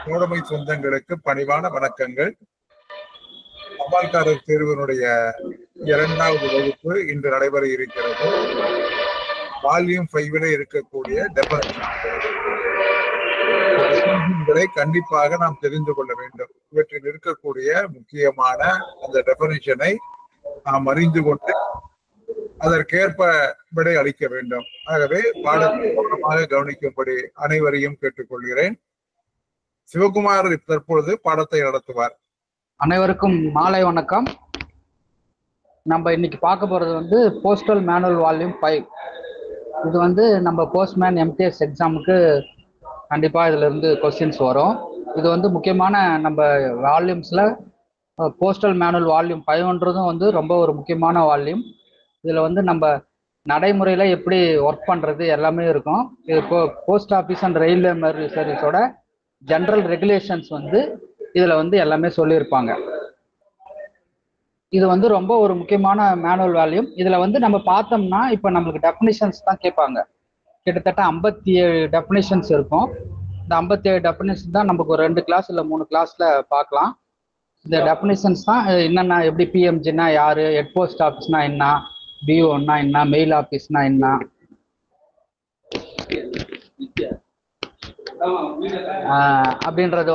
தோழமை சொந்தங்களுக்கு பணிவான வணக்கங்கள். தபால்காரர் தேர்வினுடைய 2வது வகுப்பு இன்று நடைபெற இருக்கிறது. வால்யூம் 5 இருக்கக்கூடிய டெஃபனிஷன்களை கண்டிப்பாக நாம் தெரிந்து கொள்ள வேண்டும். இவற்றில் இருக்கக்கூடிய முக்கியமான அந்த டெஃபனிஷனை நாம் அறிந்து கொண்டு அதற்கேற்ப விடை அளிக்க வேண்டும். ஆகவே பாடத்தை கவனமாக கவனிக்கும்படி அனைவரையும் கேட்டுக்கொள்கிறேன். சிவகுமார் தற்பொழுது பாடத்தை நடத்துவார். அனைவருக்கும் மாலை வணக்கம். நம்ம இன்னைக்கு பார்க்க போறது போஸ்டல் மேனுவல் வால்யூம் 5. இது நம்ம போஸ்ட்மேன் எம்டிஎஸ் எக்ஸாமுக்கு கண்டிப்பா இதுல இருந்து கொஸ்டின்ஸ் வரும். இது முக்கியமான நம்ம வால்யூம்ஸ்ல போஸ்டல் மேனுவல் வால்யூம் 5ன்றதும் ரொம்ப ஒரு முக்கியமான வால்யூம். இதுல நம்ம நடைமுறையில எப்படி ஒர்க் பண்றது எல்லாமே இருக்கும். இது post office and railway mail சர்வீஸோட ஜெனரல் ரெகுலேஷன்ஸ் இதுல எல்லாமே சொல்லியிருப்பாங்க. இது ரொம்ப ஒரு முக்கியமான மேனுவல் வால்யூம். இதுல நம்ம பார்த்தோம்னா இப்ப நம்மளுக்கு டெஃபினிஷன்ஸ் தான் கேட்பாங்க. கிட்டத்தட்ட 57 டெஃபினிஷன்ஸ் இருக்கும். இந்த 57 டெஃபினிஷன் தான் நமக்கு ஒரு 2 கிளாஸ் இல்லை 3 கிளாஸ்ல பார்க்கலாம். இந்த டெஃபினிஷன்ஸ் தான் என்னென்ன, எப்படி பிஎம்ஜினா யாரு, ஹெட் போஸ்ட் ஆஃபீஸ்னா என்ன, பிஓன்னா என்ன, மெயில் ஆஃபீஸ்னா என்ன, அப்படின்றது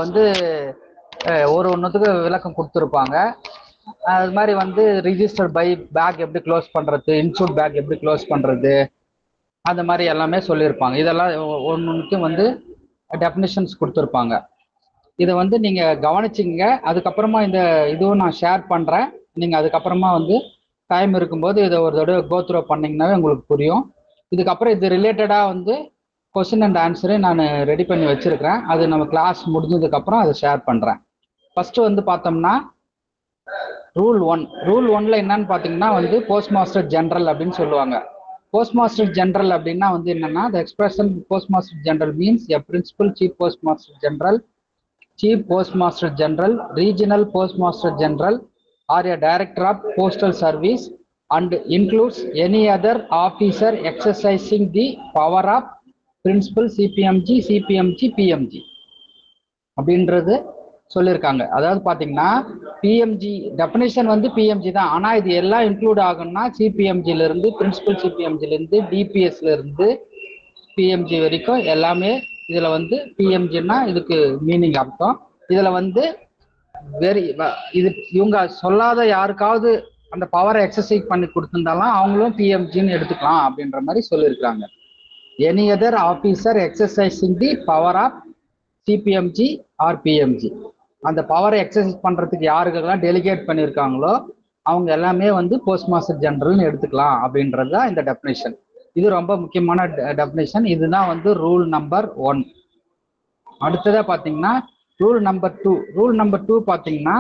ஒரு ஒன்றுத்துக்கு விளக்கம் கொடுத்துருப்பாங்க. அது மாதிரி ரிஜிஸ்டர் பை பேக் எப்படி க்ளோஸ் பண்ணுறது, இன்சூர்ட் பேக் எப்படி க்ளோஸ் பண்ணுறது, அந்த மாதிரி எல்லாமே சொல்லியிருப்பாங்க. இதெல்லாம் ஒன்றுக்கு டெஃபினிஷன்ஸ் கொடுத்துருப்பாங்க. இதை நீங்கள் கவனிச்சிங்க. அதுக்கப்புறமா இந்த இதுவும் நான் ஷேர் பண்ணுறேன். நீங்கள் அதுக்கப்புறமா டைம் இருக்கும்போது இதை ஒரு தடவை கோத்ரூ பண்ணிங்கன்னாவே உங்களுக்கு புரியும். இதுக்கப்புறம் இது ரிலேட்டடாக கொஸ்டின் அண்ட் ஆன்சரை நான் ரெடி பண்ணி வச்சிருக்கிறேன். அது நம்ம கிளாஸ் முடிஞ்சதுக்கப்புறம் அதை ஷேர் பண்ணுறேன். ஃபர்ஸ்ட் பார்த்தோம்னா ரூல் 1. ரூல் 1ல என்னன்னு பார்த்தீங்கன்னா போஸ்ட் மாஸ்டர் ஜெனரல் அப்படின்னு சொல்லுவாங்க. போஸ்ட் மாஸ்டர் ஜெனரல் அப்படின்னா என்னன்னா, the expression postmaster general means a principal chief post master general, chief post master general, regional postmaster general are a director of postal service and includes any other officer exercising the power of principal CPMG, CPMG, PMG அப்படின்றது சொல்லியிருக்காங்க. அதாவது பார்த்தீங்கன்னா PMG definition PMG தான். ஆனால் இது எல்லாம் include ஆகும்னா சிபிஎம்ஜில இருந்து, பிரின்சிபல் சிபிஎம்ஜில இருந்து, டிபிஎஸ்ல இருந்து பிஎம்ஜி வரைக்கும் எல்லாமே இதுல பிஎம்ஜின்னா இதுக்கு மீனிங் அர்த்தம். இதுல இது இவங்க சொல்லாத யாருக்காவது அந்த பவரை எக்ஸசைஸ் பண்ணி கொடுத்துருந்தாலும் அவங்களும் பிஎம்ஜின்னு எடுத்துக்கலாம் அப்படின்ற மாதிரி சொல்லியிருக்காங்க. Any other officer exercising the power of CPMG or PMG, அந்த பவரை எக்ஸசைஸ் பண்றதுக்கு யாருக்கெல்லாம் டெலிகேட் பண்ணியிருக்காங்களோ அவங்க எல்லாமே போஸ்ட் மாஸ்டர் ஜெனரல்னு எடுத்துக்கலாம் அப்படின்றது தான் இந்த டெஃபினேஷன். இது ரொம்ப முக்கியமான டெஃபினேஷன். இதுதான் ரூல் நம்பர் 1. அடுத்ததா பார்த்தீங்கன்னா ரூல் நம்பர் 2. ரூல் நம்பர் 2 பார்த்தீங்கன்னா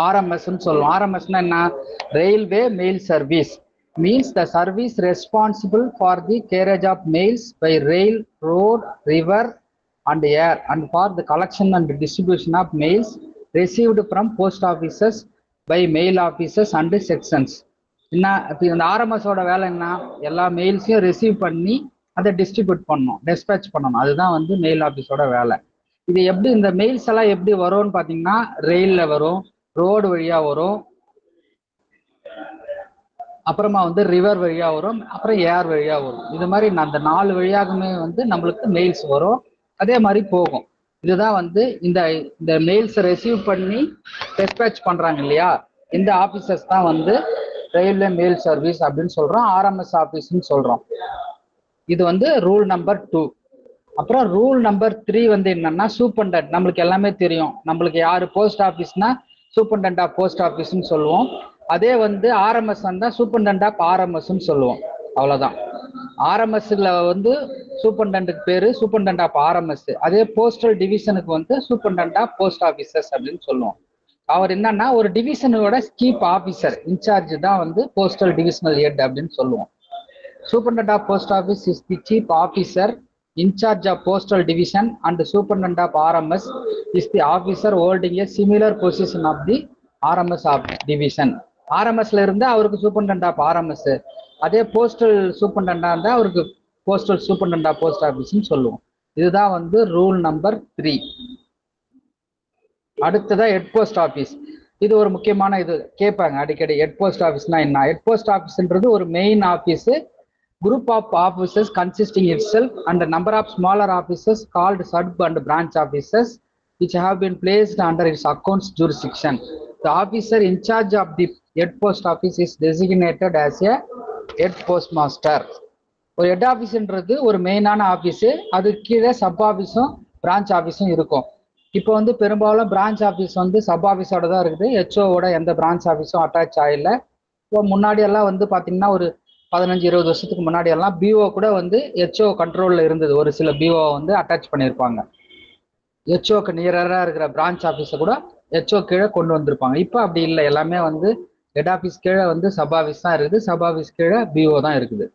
ஆர்எம்எஸ்ன்னு சொல்லுவோம். ஆர்எம்எஸ்னா என்ன? Railway mail service means the service responsible for the carriage of mails by rail, road, river and air and for the collection and distribution of mails received from post offices by mail offices and sections. இந்த ஆர்எம்எஸோட வேலை என்ன? எல்லா மெயில்ஸையும் receive பண்ணி அதை distribute பண்ணணும், dispatch பண்ணணும். அதுதான் mail ஆஃபீஸோட வேலை. இது எப்படி இந்த மெயில்ஸ் எல்லாம் எப்படி வரும்னு பார்த்தீங்கன்னா ரெயிலில் வரும், ரோடு வழியாக வரும், அப்புறமா ரிவர் வழியா வரும், அப்புறம் ஏர் வழியா வரும். இது மாதிரி அந்த 4 வழியாகவே நம்மளுக்கு மெயில்ஸ் வரும். அதே மாதிரி போகும். இதுதான் இந்த இந்த மெயில்ஸ் ரிசீவ் பண்ணி டிஸ்பேச் பண்றாங்க இல்லையா, இந்த ஆபீசர்ஸ் தான் ரயில்வே மெயில் சர்வீஸ் அப்படின்னு சொல்றோம், ஆர்எம்எஸ் ஆபீஸ்ன்னு சொல்றோம். இது ரூல் நம்பர் 2. அப்புறம் ரூல் நம்பர் 3 என்னன்னா சூப்பர்டென்ட். நம்மளுக்கு எல்லாமே தெரியும். நம்மளுக்கு யாரு போஸ்ட் ஆஃபீஸ்னா சூப்பர்டென்ட் ஆஃப் போஸ்ட் ஆஃபீஸ்ன்னு சொல்லுவோம். அதே ஆர்எம்எஸ் சூப்பர்டென்ட் ஆஃப் ஆர்எம்எஸ்ன்னு சொல்லுவோம். அவ்வளவுதான். ஆர்எம்எஸ்ல சூப்பர்டென்ட்டுக்கு பேரு சூப்பர்டென்ட் ஆஃப் ஆர்எம்எஸ். அதே போஸ்டல் டிவிஷனுக்கு சூப்பர்டென்ட் ஆஃப் போஸ்ட் ஆஃபீஸர்ஸ் அப்படின்னு சொல்லுவோம். அவர் என்னன்னா ஒரு டிவிஷனோட சீஃப் ஆஃபீஸர், இன்சார்ஜ் தான் போஸ்டல் டிவிஷனல் ஹெட் அப்படின்னு சொல்லுவோம். Superintendent of post office is the chief officer in charge of postal division and the superintendent of RMS is the officer holding a similar position of the RMS of division. RMSல இருந்து அவருக்கு superintendent of RMS, அதே postal சூப்பர்டென்டா இருந்தா அவருக்கு postal superintendent of post ஆஃபீஸ்ன்னு சொல்லுவோம். இதுதான் rule number 3. அடுத்ததா head post office. இது ஒரு முக்கியமான இது கேட்பாங்க அடிக்கடி. ஹெட் போஸ்ட் ஆஃபீஸ்னா என்ன? ஹெட் போஸ்ட் ஆஃபீஸ்ன்றது ஒரு main office, group of offices consisting itself and a number of smaller offices called sub and branch offices which have been placed under its accounts jurisdiction. The officer in charge of the head post office is designated as a head postmaster. ஒரு head ஆஃபீஸ்ன்றது ஒரு மெயினான office, அது கீழே sub ஆஃபீஸும் branch ஆஃபீஸும் இருக்கும். இப்போ வந்து பெரும்பாலும் branch office வந்து சப் ஆஃபீஸோட தான் இருக்குது, ஹெச்ஓவோட எந்த பிரான்ச் ஆஃபீஸும் அட்டாச் ஆகல. இப்போ முன்னாடி எல்லாம் வந்து பார்த்தீங்கன்னா ஒரு 15-20 வருஷத்துக்கு முன்னாடி எல்லாம் பிஓ கூட வந்து ஹெச்ஓ கண்ட்ரோலில் இருந்தது. ஒரு சில பிஓ வந்து அட்டாச் பண்ணியிருப்பாங்க. ஹெச்ஓக்கு நியராக இருக்கிற பிரான்ச் ஆஃபீஸை கூட ஹெச்ஓ கீழே கொண்டு வந்திருப்பாங்க. இப்போ அப்படி இல்லை, எல்லாமே வந்து ஹெட் ஆஃபீஸ் கீழே வந்து சப் ஆஃபீஸ் தான் இருக்குது, சப் ஆஃபீஸ் கீழே பிஓ தான் இருக்குது.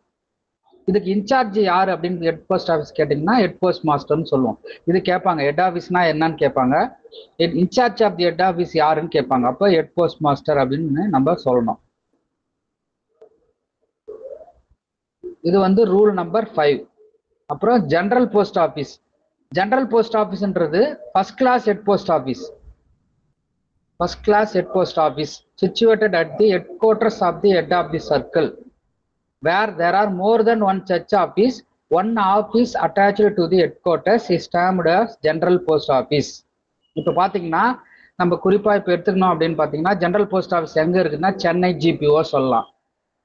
இதுக்கு இன்சார்ஜ் யார் அப்படின்னு ஹெட் போஸ்ட் ஆஃபீஸ் கேட்டிங்கன்னா ஹெட் போஸ்ட் மாஸ்டர்னு சொல்லுவோம். இது கேட்பாங்க, ஹெட் ஆஃபீஸ்னா என்னன்னு கேட்பாங்க, in charge of the head office யாருன்னு கேட்பாங்க. அப்போ ஹெட் போஸ்ட் மாஸ்டர் அப்படின்னு நம்ம சொல்லணும். இது வந்து ரூல் நம்பர் 5. அப்புறம் general post office. General post ஆஃபீஸ்ன்றது first class head post office. First class head post office situated at the headquarters of the head of the circle where there are more than one such office. One office attached to the headquarters is termed as general post office. இப்போ பார்த்தீங்கன்னா நம்ம குறிப்பாக இப்போ எடுத்துக்கணும் அப்படின்னு பார்த்தீங்கன்னா general post office எங்கே இருக்குதுன்னா சென்னை ஜிபிஓ சொல்லலாம்.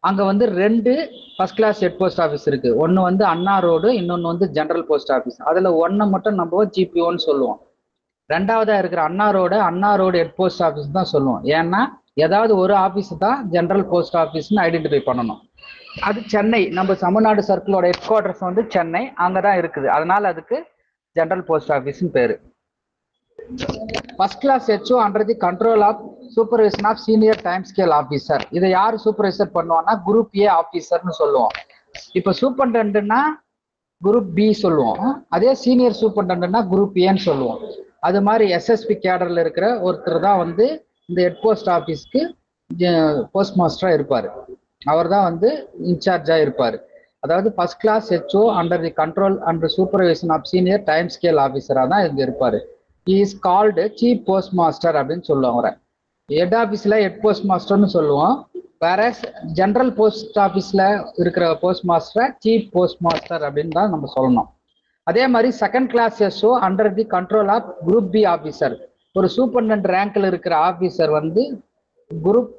அங்கே வந்து 2 first class head post office இருக்கு. ஒன்று வந்து அண்ணா ரோடு, இன்னொன்று வந்து ஜெனரல் போஸ்ட் ஆஃபீஸ். அதில் ஒன்றை மட்டும் நம்ம ஜிபிஓன்னு சொல்லுவோம். ரெண்டாவதாக இருக்கிற அண்ணா ரோடு ஹெட் போஸ்ட் ஆஃபீஸ் தான் சொல்லுவோம். ஏன்னா ஏதாவது ஒரு ஆஃபீஸ் தான் ஜெனரல் போஸ்ட் ஆஃபீஸ்னு ஐடென்டிஃபை பண்ணணும். அது சென்னை, நம்ம தமிழ்நாடு சர்க்கிளோட ஹெட் குவார்டர்ஸ் வந்து சென்னை, அங்கே தான் இருக்குது. அதனால அதுக்கு ஜெனரல் போஸ்ட் ஆஃபீஸ்னு பேர். First class HO under the control of supervision of senior time scale officer. இதை யார் சூப்பர்வைசர் பண்ணுவோம்னா குரூப் ஏ ஆஃபீஸர்னு சொல்லுவோம். இப்போ சூப்பர்டென்ட்னா குரூப் பி சொல்லுவோம், அதே சீனியர் சூப்பர்டென்ட்னா குரூப் ஏன்னு சொல்லுவோம். அது மாதிரி எஸ்எஸ்பி கேடரில் இருக்கிற ஒருத்தர் தான் வந்து இந்த ஹெட் போஸ்ட் ஆஃபீஸ்க்கு போஸ்ட் மாஸ்டராக இருப்பார். அவர் தான் வந்து இன்சார்ஜாக இருப்பார். அதாவது first class HO under the control and supervision of senior time scale ஆஃபீஸராக தான் இங்கே இருப்பார். Is called chief post master அப்படின்னு சொல்லுவோம். அவரை ஹெட் ஆஃபீஸில் ஹெட் போஸ்ட் மாஸ்டர்னு சொல்லுவோம். வேற ஜெனரல் போஸ்ட் ஆஃபீஸில் இருக்கிற போஸ்ட் மாஸ்டரை சீஃப் போஸ்ட் மாஸ்டர் அப்படின்னு தான் நம்ம சொல்லணும். அதே மாதிரி second class HO under the control of group B officer. ஒரு சூப்பர்டென்ட் ரேங்க்ல இருக்கிற ஆஃபீஸர் வந்து குரூப்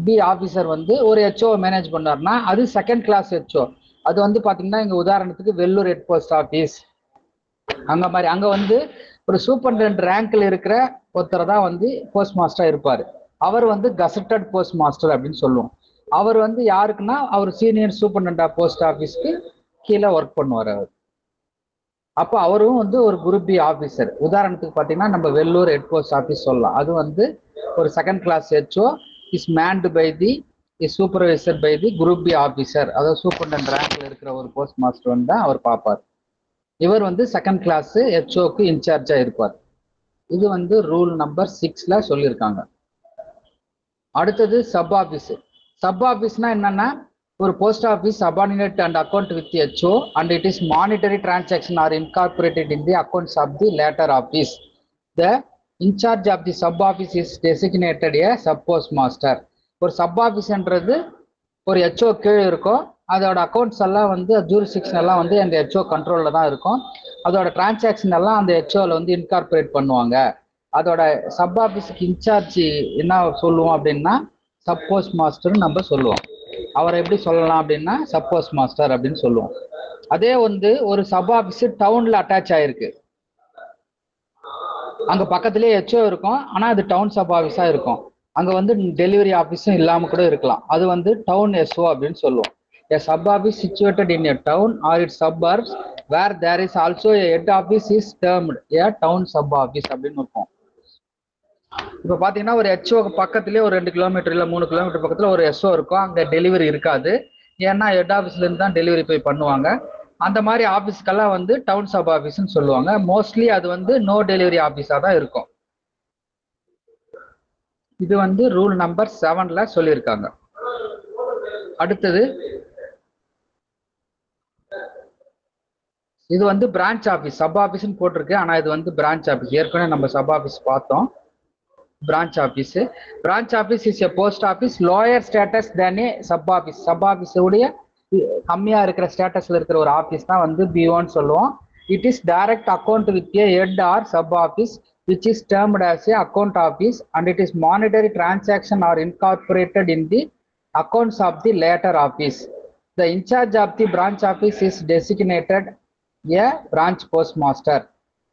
பி ஆஃபீஸர் வந்து ஒரு ஹெச்ஓ மேனேஜ் பண்ணார்னா அது செகண்ட் கிளாஸ் ஹெச்ஓ. அது வந்து பார்த்தீங்கன்னா இங்கே உதாரணத்துக்கு வெள்ளூர் ஹெட் போஸ்ட் ஆஃபீஸ் அங்கே வந்து ஒரு சூப்பர்டென்ட் ரேங்க்ல இருக்கிற ஒருத்தர் தான் வந்து போஸ்ட் மாஸ்டராக இருப்பார். அவர் வந்து கசட்டட் போஸ்ட் மாஸ்டர் அப்படின்னு சொல்லுவோம். அவர் வந்து யாருக்குன்னா அவர் சீனியர் சூப்பர்டென்ட் ஆஃப் போஸ்ட் ஆஃபீஸ்க்கு கீழே ஒர்க் பண்ணுவார் அவர். அப்போ அவரும் வந்து ஒரு குரூப் பி ஆஃபீஸர். உதாரணத்துக்கு பார்த்தீங்கன்னா நம்ம வெள்ளூர் ஹெட் போஸ்ட் ஆஃபீஸ் சொல்லலாம். அது வந்து ஒரு second class HO is manned by the is supervisor by the group B officer. அதாவது சூப்பர்டென்ட் ரேங்க்ல இருக்கிற ஒரு போஸ்ட் மாஸ்டர் வந்து அவர் பார்ப்பார். இவர் வந்து செகண்ட் கிளாஸ் ஹெச்ஓக்கு இன்சார்ஜா இருப்பார். இது வந்து ரூல் நம்பர் 6ல சொல்லியிருக்காங்க. அடுத்தது சப் ஆஃபீஸ். சப் ஆஃபீஸ்னா என்னன்னா ஒரு post office subordinate and account with HO and it is monetary transaction are incorporated in the accounts of the latter office. The in charge of the sub office is designated a sub post master. ஒரு sub ஆஃபீஸ்ன்றது ஒரு HO கீழே இருக்கும். அதோட accounts எல்லாம் வந்து jurisdiction எல்லாம் வந்து அந்த ஹெச்ஓ கண்ட்ரோலில் தான் இருக்கும். அதோட டிரான்சாக்ஷன் எல்லாம் அந்த ஹெச்ஓவில் வந்து இன்கார்பரேட் பண்ணுவாங்க. அதோட சப் ஆஃபீஸுக்கு இன்சார்ஜ் என்ன சொல்லுவோம் அப்படின்னா சப் போஸ்ட் மாஸ்டர்னு நம்ம சொல்லுவோம். அவரை எப்படி சொல்லலாம் அப்படின்னா சப் போஸ்ட் மாஸ்டர் அப்படின்னு சொல்லுவோம். அதே வந்து ஒரு சப் ஆஃபீஸ் டவுன்ல அட்டாச் ஆயிருக்கு, அங்க பக்கத்துலேயே ஹெச்ஓ இருக்கும், ஆனா அது டவுன் சப் ஆஃபீஸா இருக்கும். அங்க வந்து டெலிவரி ஆஃபீஸும் இல்லாம கூட இருக்கலாம். அது வந்து டவுன் எஸ்ஓ அப்படின்னு சொல்லுவோம். A sub office situated in a town or its suburbs where there is also a head office is termed a town sub office அப்படின்னு இருக்கும். இப்போ பார்த்தீங்கன்னா ஒரு ஹெச்ஓ பக்கத்துலேயே ஒரு 2 கிலோமீட்டர் இல்லை 3 கிலோமீட்டர் பக்கத்தில் ஒரு எஸ்ஓ இருக்கும். அங்கே டெலிவரி இருக்காது, ஏன்னா ஹெட் ஆஃபீஸ்லேருந்து தான் டெலிவரி போய் பண்ணுவாங்க. அந்த மாதிரி ஆஃபீஸ்க்கெல்லாம் வந்து டவுன் சப் ஆஃபீஸ்ன்னு சொல்லுவாங்க. மோஸ்ட்லி அது வந்து நோ டெலிவரி ஆஃபீஸாக தான் இருக்கும். இது வந்து ரூல் நம்பர் 7ல சொல்லியிருக்காங்க. அடுத்தது இது வந்து பிரான்ச் ஆஃபீஸ், சப் ஆஃபீஸ்ன்னு போட்டிருக்கு. ஆனா இது வந்து பிரான்ச் ஆஃபீஸ். ஏற்கனவே நம்ம சப் ஆஃபீஸ் பார்த்தோம். Branch office. Branch office is a post office lower status than a sub office. Sub ஆஃபீஸோடைய கம்மியா இருக்கிற ஸ்டேட்டஸ்ல இருக்கிற ஒரு ஆஃபீஸ் தான் வந்து பிஓன்னு சொல்லுவோம். It is direct account with a head or sub office which is termed as a account office and it is monetary transaction are incorporated in the accounts of the latter office. The in charge of the branch office is designated a branch postmaster.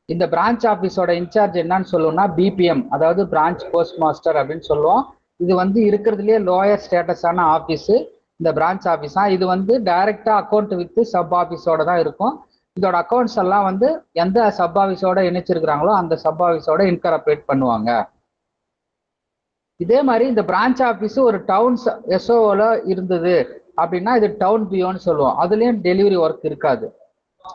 இந்த branch ஆஃபீஸோட incharge என்னன்னு சொல்லுவோம்னா BBM, அதாவது branch post master அப்படின்னு சொல்லுவோம். இது வந்து இருக்கிறதுலேயே lower ஸ்டேட்டஸான office இந்த branch office தான். இது வந்து டைரக்டா அக்கௌண்ட் வித் சப் ஆஃபீஸோட தான் இருக்கும். இதோட அக்கௌண்ட்ஸ் எல்லாம் வந்து எந்த சப் ஆஃபீஸோட இணைச்சிருக்கிறாங்களோ அந்த சப் ஆஃபீஸோட இன்கார்பரேட் பண்ணுவாங்க. இதே மாதிரி இந்த பிரான்ச் ஆஃபீஸ் ஒரு டவுன் எஸ்ஓல இருந்தது அப்படின்னா இது டவுன் பிஓன்னு சொல்லுவோம். அதுலயும் டெலிவரி ஒர்க் இருக்காது.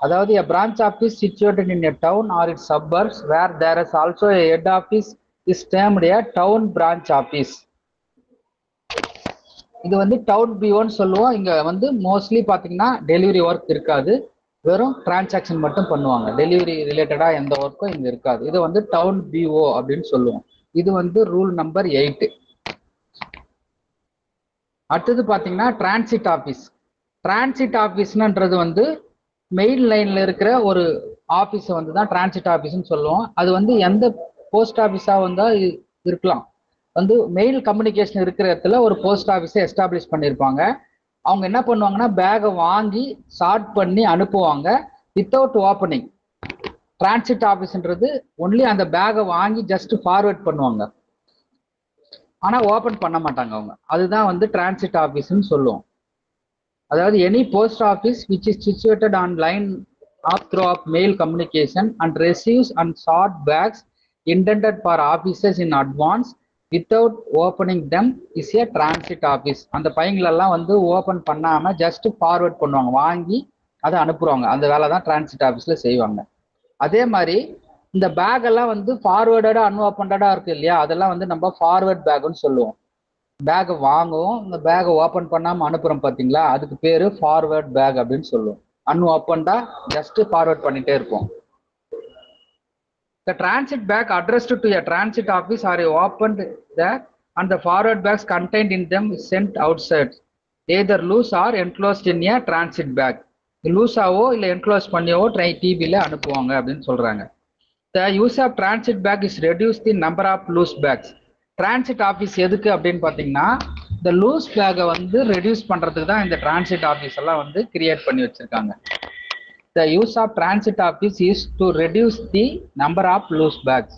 அதாவது a branch office situated in a town or its suburbs where there is also a head office is termed a town branch office. இது வந்து டவுன் பிஓன்னு சொல்லுவோம். இங்க வந்து மோஸ்ட்லி பாத்தீங்கன்னா டெலிவரி ஒர்க் இருக்காது, வெறும் டிரான்சாக்ஷன் மட்டும் பண்ணுவாங்க. டெலிவரி ரிலேட்டடா எந்த ஒர்க்கும் இங்க இருக்காது. இது வந்து டவுன் பிஓ அப்படின்னு சொல்லுவோம். இது வந்து ரூல் நம்பர் 8. அடுத்தது பாத்தீங்கன்னா டிரான்சிட் ஆஃபீஸ். டிரான்சிட் ஆஃபீஸ்ன்றது வந்து மெயின் லைன்ல இருக்கிற ஒரு ஆஃபீஸை வந்து தான் டிரான்சிட் ஆஃபீஸ்ன்னு சொல்லுவோம். அது வந்து எந்த போஸ்ட் ஆஃபீஸா வந்தா இருக்கலாம். வந்து மெயில் கம்யூனிகேஷன் இருக்கிற இடத்துல ஒரு போஸ்ட் ஆஃபீஸை எஸ்டாப்ளிஷ் பண்ணியிருப்பாங்க. அவங்க என்ன பண்ணுவாங்கன்னா பேகை வாங்கி ஷார்ட் பண்ணி அனுப்புவாங்க வித்தவுட் ஓப்பனிங். டிரான்சிட் ஆஃபீஸ்ன்றது ஒன்லி அந்த பேகை வாங்கி ஜஸ்ட் ஃபார்வர்ட் பண்ணுவாங்க, ஆனா ஓப்பன் பண்ண மாட்டாங்க அவங்க. அதுதான் வந்து டிரான்சிட் ஆஃபீஸ்ன்னு சொல்லுவோம். அதாவது any post office which is situated on line of through of mail communication and receives and sort bags intended for officers in advance without opening them is a transit office. அந்த பையங்களெல்லாம் வந்து open பண்ணாம just forward பண்ணுவாங்க, வாங்கி அதை அனுப்புவாங்க. அந்த வேலை தான் டிரான்சிட் ஆஃபீஸ்ல செய்வாங்க. அதே மாதிரி இந்த பேக் எல்லாம் வந்து ஃபார்வர்டடா அன்ஓப்பன்டா இருக்கு இல்லையா, அதெல்லாம் வந்து நம்ம ஃபார்வர்ட் பேக்னு சொல்லுவோம். பேக் வாங்குவோம், இந்த பேக்கை ஓப்பன் பண்ணாம அனுப்புறோம் பாத்தீங்களா, அதுக்கு பேரு ஃபார்வர்ட் பேக் அப்படின்னு சொல்லுவோம். அன்ஓப்பன்டா ஜஸ்ட் ஃபார்வர்ட் பண்ணிட்டே இருப்போம். The transit bag addressed to a transit office are opened there and the forward bags contained in them is sent outside, either loose or enclosed in a transit bag. லூஸாவோ இல்லை enclose பண்ணியவோ டிபியில் அனுப்புவாங்க அப்படின்னு சொல்றாங்க. The use of transit bag is reduce the number of loose bags. Transit office எதுக்கு அப்படின்னு பார்த்தீங்கன்னா இந்த loose பேக்கை வந்து ரெடியூஸ் பண்றதுக்கு தான் இந்த டிரான்சிட் ஆஃபீஸ் எல்லாம் வந்து கிரியேட் பண்ணி வச்சிருக்காங்க. The use of transit office is to reduce the number of loose bags.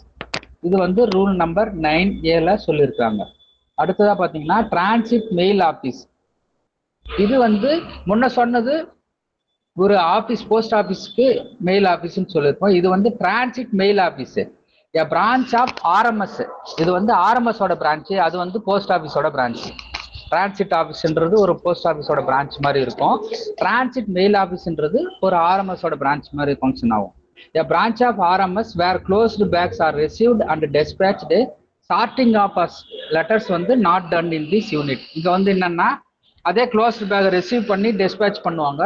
இது வந்து ரூல் நம்பர் 9A சொல்லியிருக்காங்க. அடுத்ததா பாத்தீங்கன்னா டிரான்சிட் மெயில் ஆஃபீஸ். இது வந்து முன்ன சொன்னது ஒரு ஆஃபீஸ், போஸ்ட் ஆஃபீஸ்க்கு மெயில் ஆஃபீஸ்ன்னு சொல்லியிருப்போம். இது வந்து transit mail office, a branch of RMS. இது வந்து RMS ஓட பிரான்ச், அது வந்து போஸ்ட் ஆஃபீஸோட பிரான்ச். டிரான்சிட் ஆஃபீஸ்ன்றது ஒரு போஸ்ட் ஆஃபீஸோட பிரான்ச் மாதிரி இருக்கும். டிரான்சிட் மெயில் ஆஃபீஸ்ன்றது ஒரு ஆர்எம்எஸோட பிரான்ச் மாதிரி ஃபங்க்ஷன் ஆகும். A branch of RMS where closed bags are received and dispatched. Sorting of letters வந்து not done in this unit. இங்க வந்து என்னன்னா அதே க்ளோஸ்ட் பேக் ரிசீவ் பண்ணி டிஸ்பேட்ச் பண்ணுவாங்க.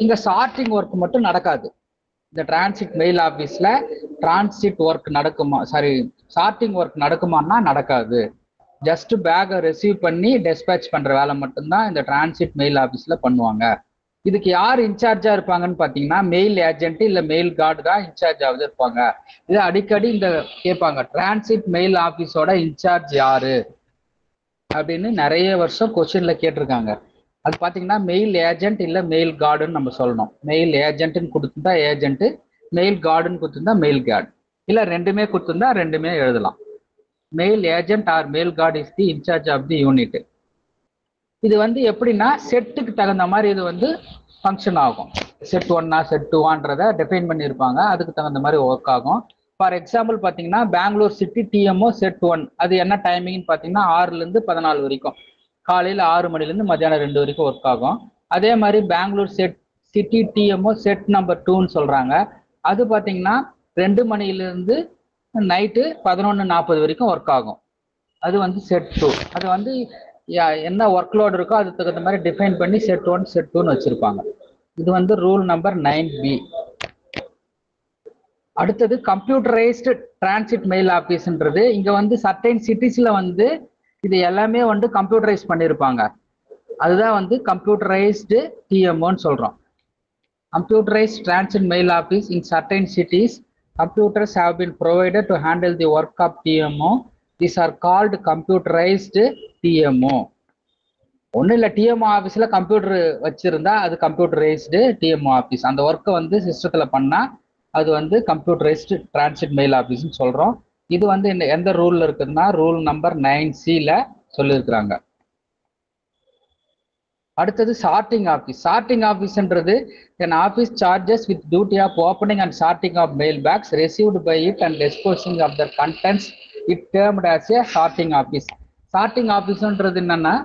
இங்க சார்ட்டிங் ஒர்க் மட்டும் நடக்காது. இந்த டிரான்சிட் மெயில் ஆஃபீஸ்ல டிரான்சிட் ஒர்க் நடக்குமா, சார்ட்டிங் ஒர்க் நடக்குமான்னா நடக்காது. ஜஸ்ட் பேக்கை ரிசீவ் பண்ணி டிஸ்பேட்ச் பண்ற வேலை மட்டும்தான் இந்த டிரான்சிட் மெயில் ஆஃபீஸ்ல பண்ணுவாங்க. இதுக்கு யார் இன்சார்ஜா இருப்பாங்கன்னு பாத்தீங்கன்னா மெயில் ஏஜென்ட் இல்ல மெயில் கார்டு தான் இன்சார்ஜாவது இருப்பாங்க. இது அடிக்கடி இந்த கேட்பாங்க, டிரான்சிட் மெயில் ஆஃபீஸோட இன்சார்ஜ் யாரு அப்படின்னு நிறைய வருஷம் கொஸ்டின்ல கேட்டிருக்காங்க. அது பாத்தீங்கன்னா மெயில் ஏஜென்ட் இல்ல மெயில் கார்டுன்னு நம்ம சொல்லணும். மெயில் ஏஜென்ட்னு கொடுத்துருந்தா ஏஜென்ட், மெயில் கார்டுன்னு கொடுத்துருந்தா மெயில் கார்டு, இல்ல ரெண்டுமே கொடுத்துருந்தா ரெண்டுமே எழுதலாம். Mail agent or mail guard is the in charge of the unit. இது வந்து எப்படின்னா செட்டுக்கு தகுந்த மாதிரி இது வந்து ஃபங்க்ஷன் ஆகும். செட் 1 செட் 2ன்றதை டிஃபைன் பண்ணியிருப்பாங்க, அதுக்கு தகுந்த மாதிரி ஒர்க் ஆகும். ஃபார் எக்ஸாம்பிள் பார்த்தீங்கன்னா பெங்களூர் சிட்டி டிஎம்ஓ செட் 1, அது என்ன டைமிங்னு பார்த்தீங்கன்னா 6லேருந்து 14 வரைக்கும், காலையில் 6 மணிலேருந்து மத்தியானம் 2 வரைக்கும் ஒர்க் ஆகும். அதே மாதிரி Bangalore city TMO set number 2ன்னு சொல்கிறாங்க, அது பார்த்தீங்கன்னா 2 மணிலேருந்து நைட்டு 11:40 வரைக்கும் ஒர்க் ஆகும். அது வந்து செட் 2. அது வந்து என்ன ஒர்க் லோடு இருக்கோ அதுக்கு தகுந்த மாதிரி டிஃபைன் பண்ணி செட் 1 செட் 2ன்னு வச்சிருப்பாங்க. இது வந்து ரூல் நம்பர் 9B. அடுத்தது கம்ப்யூட்டரைஸ்டு டிரான்சிட் மெயில் ஆஃபீஸ்ன்றது இங்க வந்து சர்டைன் சிட்டிஸ்ல வந்து இது எல்லாமே வந்து கம்ப்யூட்டரைஸ் பண்ணியிருப்பாங்க. அதுதான் வந்து கம்ப்யூட்டரைஸ்டு டிஎம்ஓன்னு சொல்றோம். Computerized transit mail office in certain cities, computers have been provided to handle the work of TMO. These are called computerized TMO. ஒன்றும் இல்லை, டிஎம்ஓ ஆஃபீஸில் கம்ப்யூட்டர் வச்சுருந்தா அது கம்ப்யூட்டரைஸ்டு டிஎம்ஓ ஆஃபீஸ். அந்த ஒர்க்கை வந்து சிஸ்டத்தில் பண்ணால் அது வந்து கம்ப்யூட்டரைஸ்டு டிரான்சிட் மெயில் ஆஃபீஸ்ன்னு சொல்கிறோம். இது வந்து எந்த ரூலில் இருக்குதுன்னா ரூல் நம்பர் 9C சொல்லியிருக்கிறாங்க. அடுத்தது சார்ட்டிங் ஆஃபீஸ். சார்ட்டிங் ஆஃபீஸ்ன்றது an office charges with duty of opening and sorting of mail bags received by it and disposing of their contents. It termed as a sorting office. Sorting ஆஃபீஸ்ன்றது என்னன்னா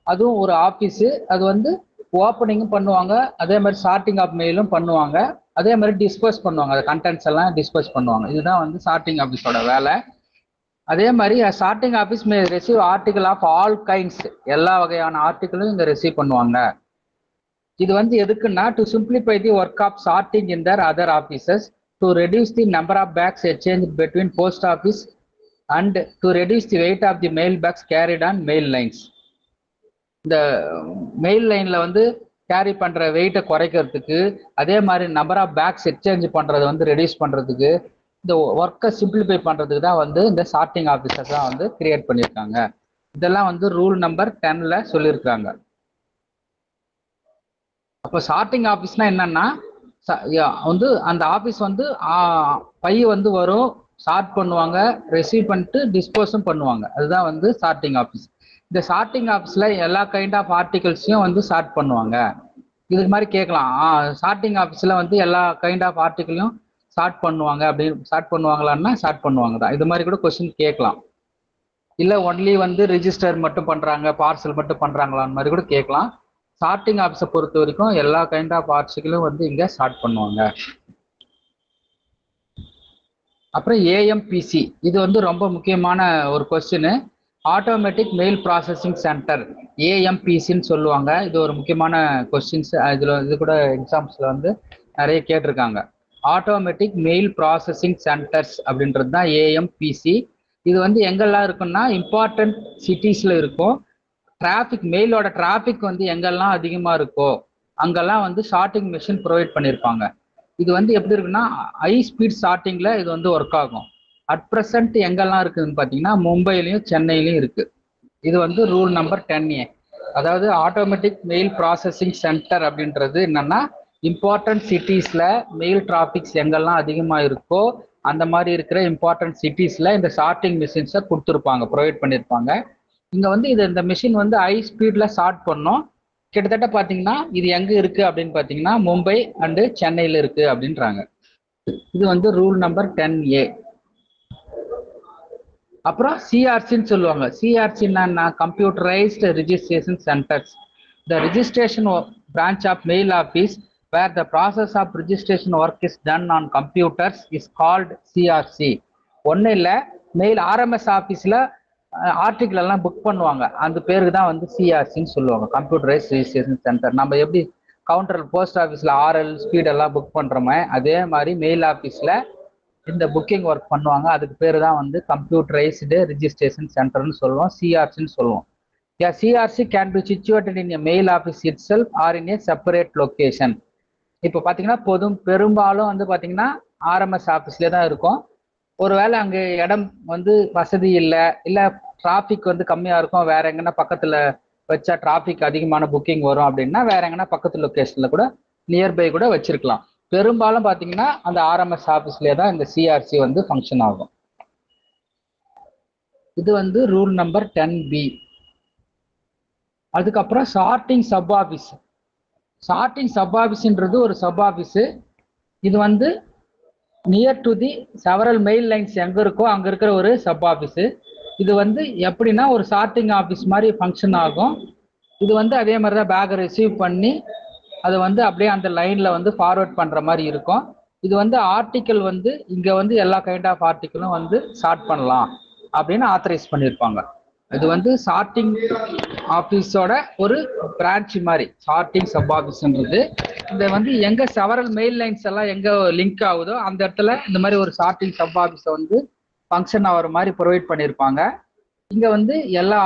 அதுவும் ஒரு office. அது வந்து ஓப்பனிங்கும் பண்ணுவாங்க, அதே மாதிரி சார்ட்டிங் ஆஃப் மெயிலும் பண்ணுவாங்க, அதே மாதிரி டிஸ்போஸ் பண்ணுவாங்க, அந்த கண்டென்ட்ஸ் எல்லாம் டிஸ்போஸ் பண்ணுவாங்க. இதுதான் வந்து சார்ட்டிங் ஆஃபீஸோட வேலை. அதே மாதிரி sorting office may receive article of all kinds, எல்லா வகையான ஆர்டிகளும் இங்கே ரிசீவ் பண்ணுவாங்க. இது வந்து எதுக்குன்னா to simplify the work of sorting in the other offices, to reduce the number of bags exchange between post office and to reduce the weight of the mail bags carried on mail lines. இந்த மெயில் லைனில் வந்து carry பண்ணுற வெயிட்டை குறைக்கிறதுக்கு, அதே மாதிரி number of bags exchange பண்ணுறதை வந்து ரெடியூஸ் பண்ணுறதுக்கு, இந்த ஒர்க்கை சிம்பிளிஃபை பண்ணுறதுக்கு தான் வந்து இந்த சார்ட்டிங் ஆஃபீஸர்ஸ் தான் வந்து கிரியேட் பண்ணியிருக்காங்க. இதெல்லாம் வந்து ரூல் நம்பர் 10ல் சொல்லியிருக்காங்க. அப்போ சார்ட்டிங் ஆஃபீஸ்னா என்னன்னா வந்து அந்த ஆஃபீஸ் வந்து பை வந்து வரும், சார்ட் பண்ணுவாங்க, ரிசீவ் பண்ணிட்டு டிஸ்போஸும் பண்ணுவாங்க. அதுதான் வந்து சார்ட்டிங் ஆஃபீஸ். இந்த சார்ட்டிங் ஆஃபீஸில் எல்லா கைண்ட் ஆஃப் ஆர்டிகல்ஸையும் வந்து சார்ட் பண்ணுவாங்க. இதுக்கு மாதிரி கேட்கலாம், சார்ட்டிங் ஆஃபீஸில் வந்து எல்லா கைண்ட் ஆஃப் ஆர்டிகளையும் ஸ்டார்ட் பண்ணுவாங்க அப்படின்னு, ஸ்டார்ட் பண்ணுவாங்களான்னா ஸ்டார்ட் பண்ணுவாங்க தான். இது மாதிரி கூட கொஸ்டின் கேட்கலாம். இல்லை ஒன்லி வந்து ரிஜிஸ்டர் மட்டும் பண்ணுறாங்க, பார்சல் மட்டும் பண்ணுறாங்களான்னு மாதிரி கூட கேட்கலாம். சார்ட்டிங் ஆஃபீஸை பொறுத்த வரைக்கும் எல்லா கைண்ட் ஆஃப் ஆர்டிகளும் வந்து இங்கே ஸ்டார்ட் பண்ணுவாங்க. அப்புறம் ஏஎம்பிசி, இது வந்து ரொம்ப முக்கியமான ஒரு question. Automatic mail processing centre, ஏஎம்பிசின்னு சொல்லுவாங்க. இது ஒரு முக்கியமான கொஸ்டின்ஸ். இது கூட எக்ஸாம்ஸில் வந்து நிறைய கேட்டிருக்காங்க. ஆட்டோமேட்டிக் மெயில் ப்ராசஸிங் சென்டர்ஸ் அப்படின்றது தான் ஏஎம்பிசி. இது வந்து எங்கெல்லாம் இருக்குன்னா இம்பார்ட்டன்ட் சிட்டிஸில் இருக்கும். டிராஃபிக், மெயிலோட டிராஃபிக் வந்து எங்கெல்லாம் அதிகமாக இருக்கோ அங்கெல்லாம் வந்து ஷார்ட்டிங் மிஷின் ப்ரொவைட் பண்ணியிருப்பாங்க. இது வந்து எப்படி இருக்குன்னா ஹை ஸ்பீட் ஷார்ட்டிங்கில் இது வந்து ஒர்க் ஆகும். அட் ப்ரெசன்ட் எங்கெல்லாம் இருக்குதுன்னு பார்த்தீங்கன்னா மும்பையிலையும் சென்னையிலையும் இருக்குது. இது வந்து ரூல் நம்பர் 10A. அதாவது ஆட்டோமேட்டிக் மெயில் ப்ராசஸிங் சென்டர் அப்படின்றது என்னன்னா இம்பார்ட்டன்ட் சிட்டிஸில் மெயில் டிராஃபிக்ஸ் எங்கெல்லாம் அதிகமாக இருக்கோ அந்த மாதிரி இருக்கிற இம்பார்ட்டன்ட் சிட்டிஸில் இந்த ஷார்ட்டிங் மிஷின்ஸை கொடுத்துருப்பாங்க, ப்ரொவைட் பண்ணியிருப்பாங்க. இங்கே வந்து இந்த மிஷின் வந்து ஹை ஸ்பீடில் ஷார்ட் பண்ணோம். கிட்டத்தட்ட பார்த்தீங்கன்னா இது எங்கே இருக்குது அப்படின்னு பார்த்தீங்கன்னா மும்பை அண்டு சென்னையில் இருக்குது அப்படின்றாங்க. இது வந்து ரூல் நம்பர் 10A. அப்புறம் சிஆர்சின்னு சொல்லுவாங்க. சிஆர்சின்னா computerised registration centres. The registration branch of mail office where the process of registration work is done on computers is called CRC. ஒன்றும் இல்லை, மெயில் ஆர்எம்எஸ் ஆஃபீஸில் ஆர்டிகிள் எல்லாம் புக் பண்ணுவாங்க, அந்த பேருக்கு தான் வந்து சிஆர்சின்னு சொல்லுவாங்க, கம்ப்யூட்டரைஸ் ரிஜிஸ்ட்ரேஷன் சென்டர். நம்ம எப்படி கவுண்டர் போஸ்ட் ஆஃபீஸில் ஆர்எல் ஸ்பீடெல்லாம் புக் பண்ணுறோமே அதே மாதிரி மெயில் ஆஃபீஸில் இந்த புக்கிங் ஒர்க் பண்ணுவாங்க. அதுக்கு பேர் தான் வந்து கம்ப்யூட்டரைஸ்டு ரிஜிஸ்ட்ரேஷன் சென்டர்னு சொல்லுவோம், சிஆர்சின்னு சொல்லுவோம். A CRC can be situated in a mail office itself or in a separate location. இப்போ பார்த்தீங்கன்னா பெரும்பாலும் வந்து பார்த்தீங்கன்னா ஆர்எம்எஸ் ஆஃபீஸ்லேயே தான் இருக்கும். ஒருவேளை அங்கே இடம் வந்து வசதி இல்லை டிராஃபிக் வந்து கம்மியாக இருக்கும், வேற எங்கன்னா பக்கத்தில் வச்சா டிராஃபிக் அதிகமான புக்கிங் வரும் அப்படின்னா வேற எங்கன்னா பக்கத்து லொக்கேஷனில் கூட நியர்பை கூட வச்சிருக்கலாம். பெரும்பாலும் பார்த்தீங்கன்னா அந்த ஆர்எம்எஸ் ஆஃபீஸ்லேயே தான் இந்த சிஆர்சி வந்து ஃபங்க்ஷன் ஆகும். இது வந்து ரூல் நம்பர் 10B. அதுக்கப்புறம் sorting sub office. Sorting sub ஆஃபீஸ்ன்றது ஒரு சப் ஆஃபீஸு. இது வந்து near to the several mail lines எங்கே இருக்கோ அங்கே இருக்கிற ஒரு சப் ஆஃபீஸு. இது வந்து எப்படின்னா ஒரு சார்ட்டிங் ஆஃபீஸ் மாதிரி ஃபங்க்ஷன் ஆகும். இது வந்து அதே மாதிரி தான் பேக்கை ரிசீவ் பண்ணி அதை வந்து அப்படியே அந்த லைனில் வந்து ஃபார்வர்ட் பண்ணுற மாதிரி இருக்கும். இது வந்து ஆர்டிக்கல் வந்து இங்கே வந்து எல்லா கைண்ட் ஆஃப் ஆர்டிக்கலும் வந்து சார்ட் பண்ணலாம் அப்படின்னு ஆத்தரைஸ் பண்ணியிருப்பாங்க. இது வந்து சார்ட்டிங் ஆஃபீஸோட ஒரு பிரான்ச் மாதிரி சார்ட்டிங் சப் ஆஃபீஸ்ன்றது. இந்த வந்து எங்க செவரல் மெயில் லைன்ஸ் எல்லாம் எங்க லிங்க் ஆகுதோ அந்த இடத்துல இந்த மாதிரி ஒரு சார்ட்டிங் சப் ஆஃபீஸை வந்து ஃபங்க்ஷன் ஆகிற மாதிரி ப்ரொவைட் பண்ணியிருப்பாங்க. இங்க வந்து எல்லா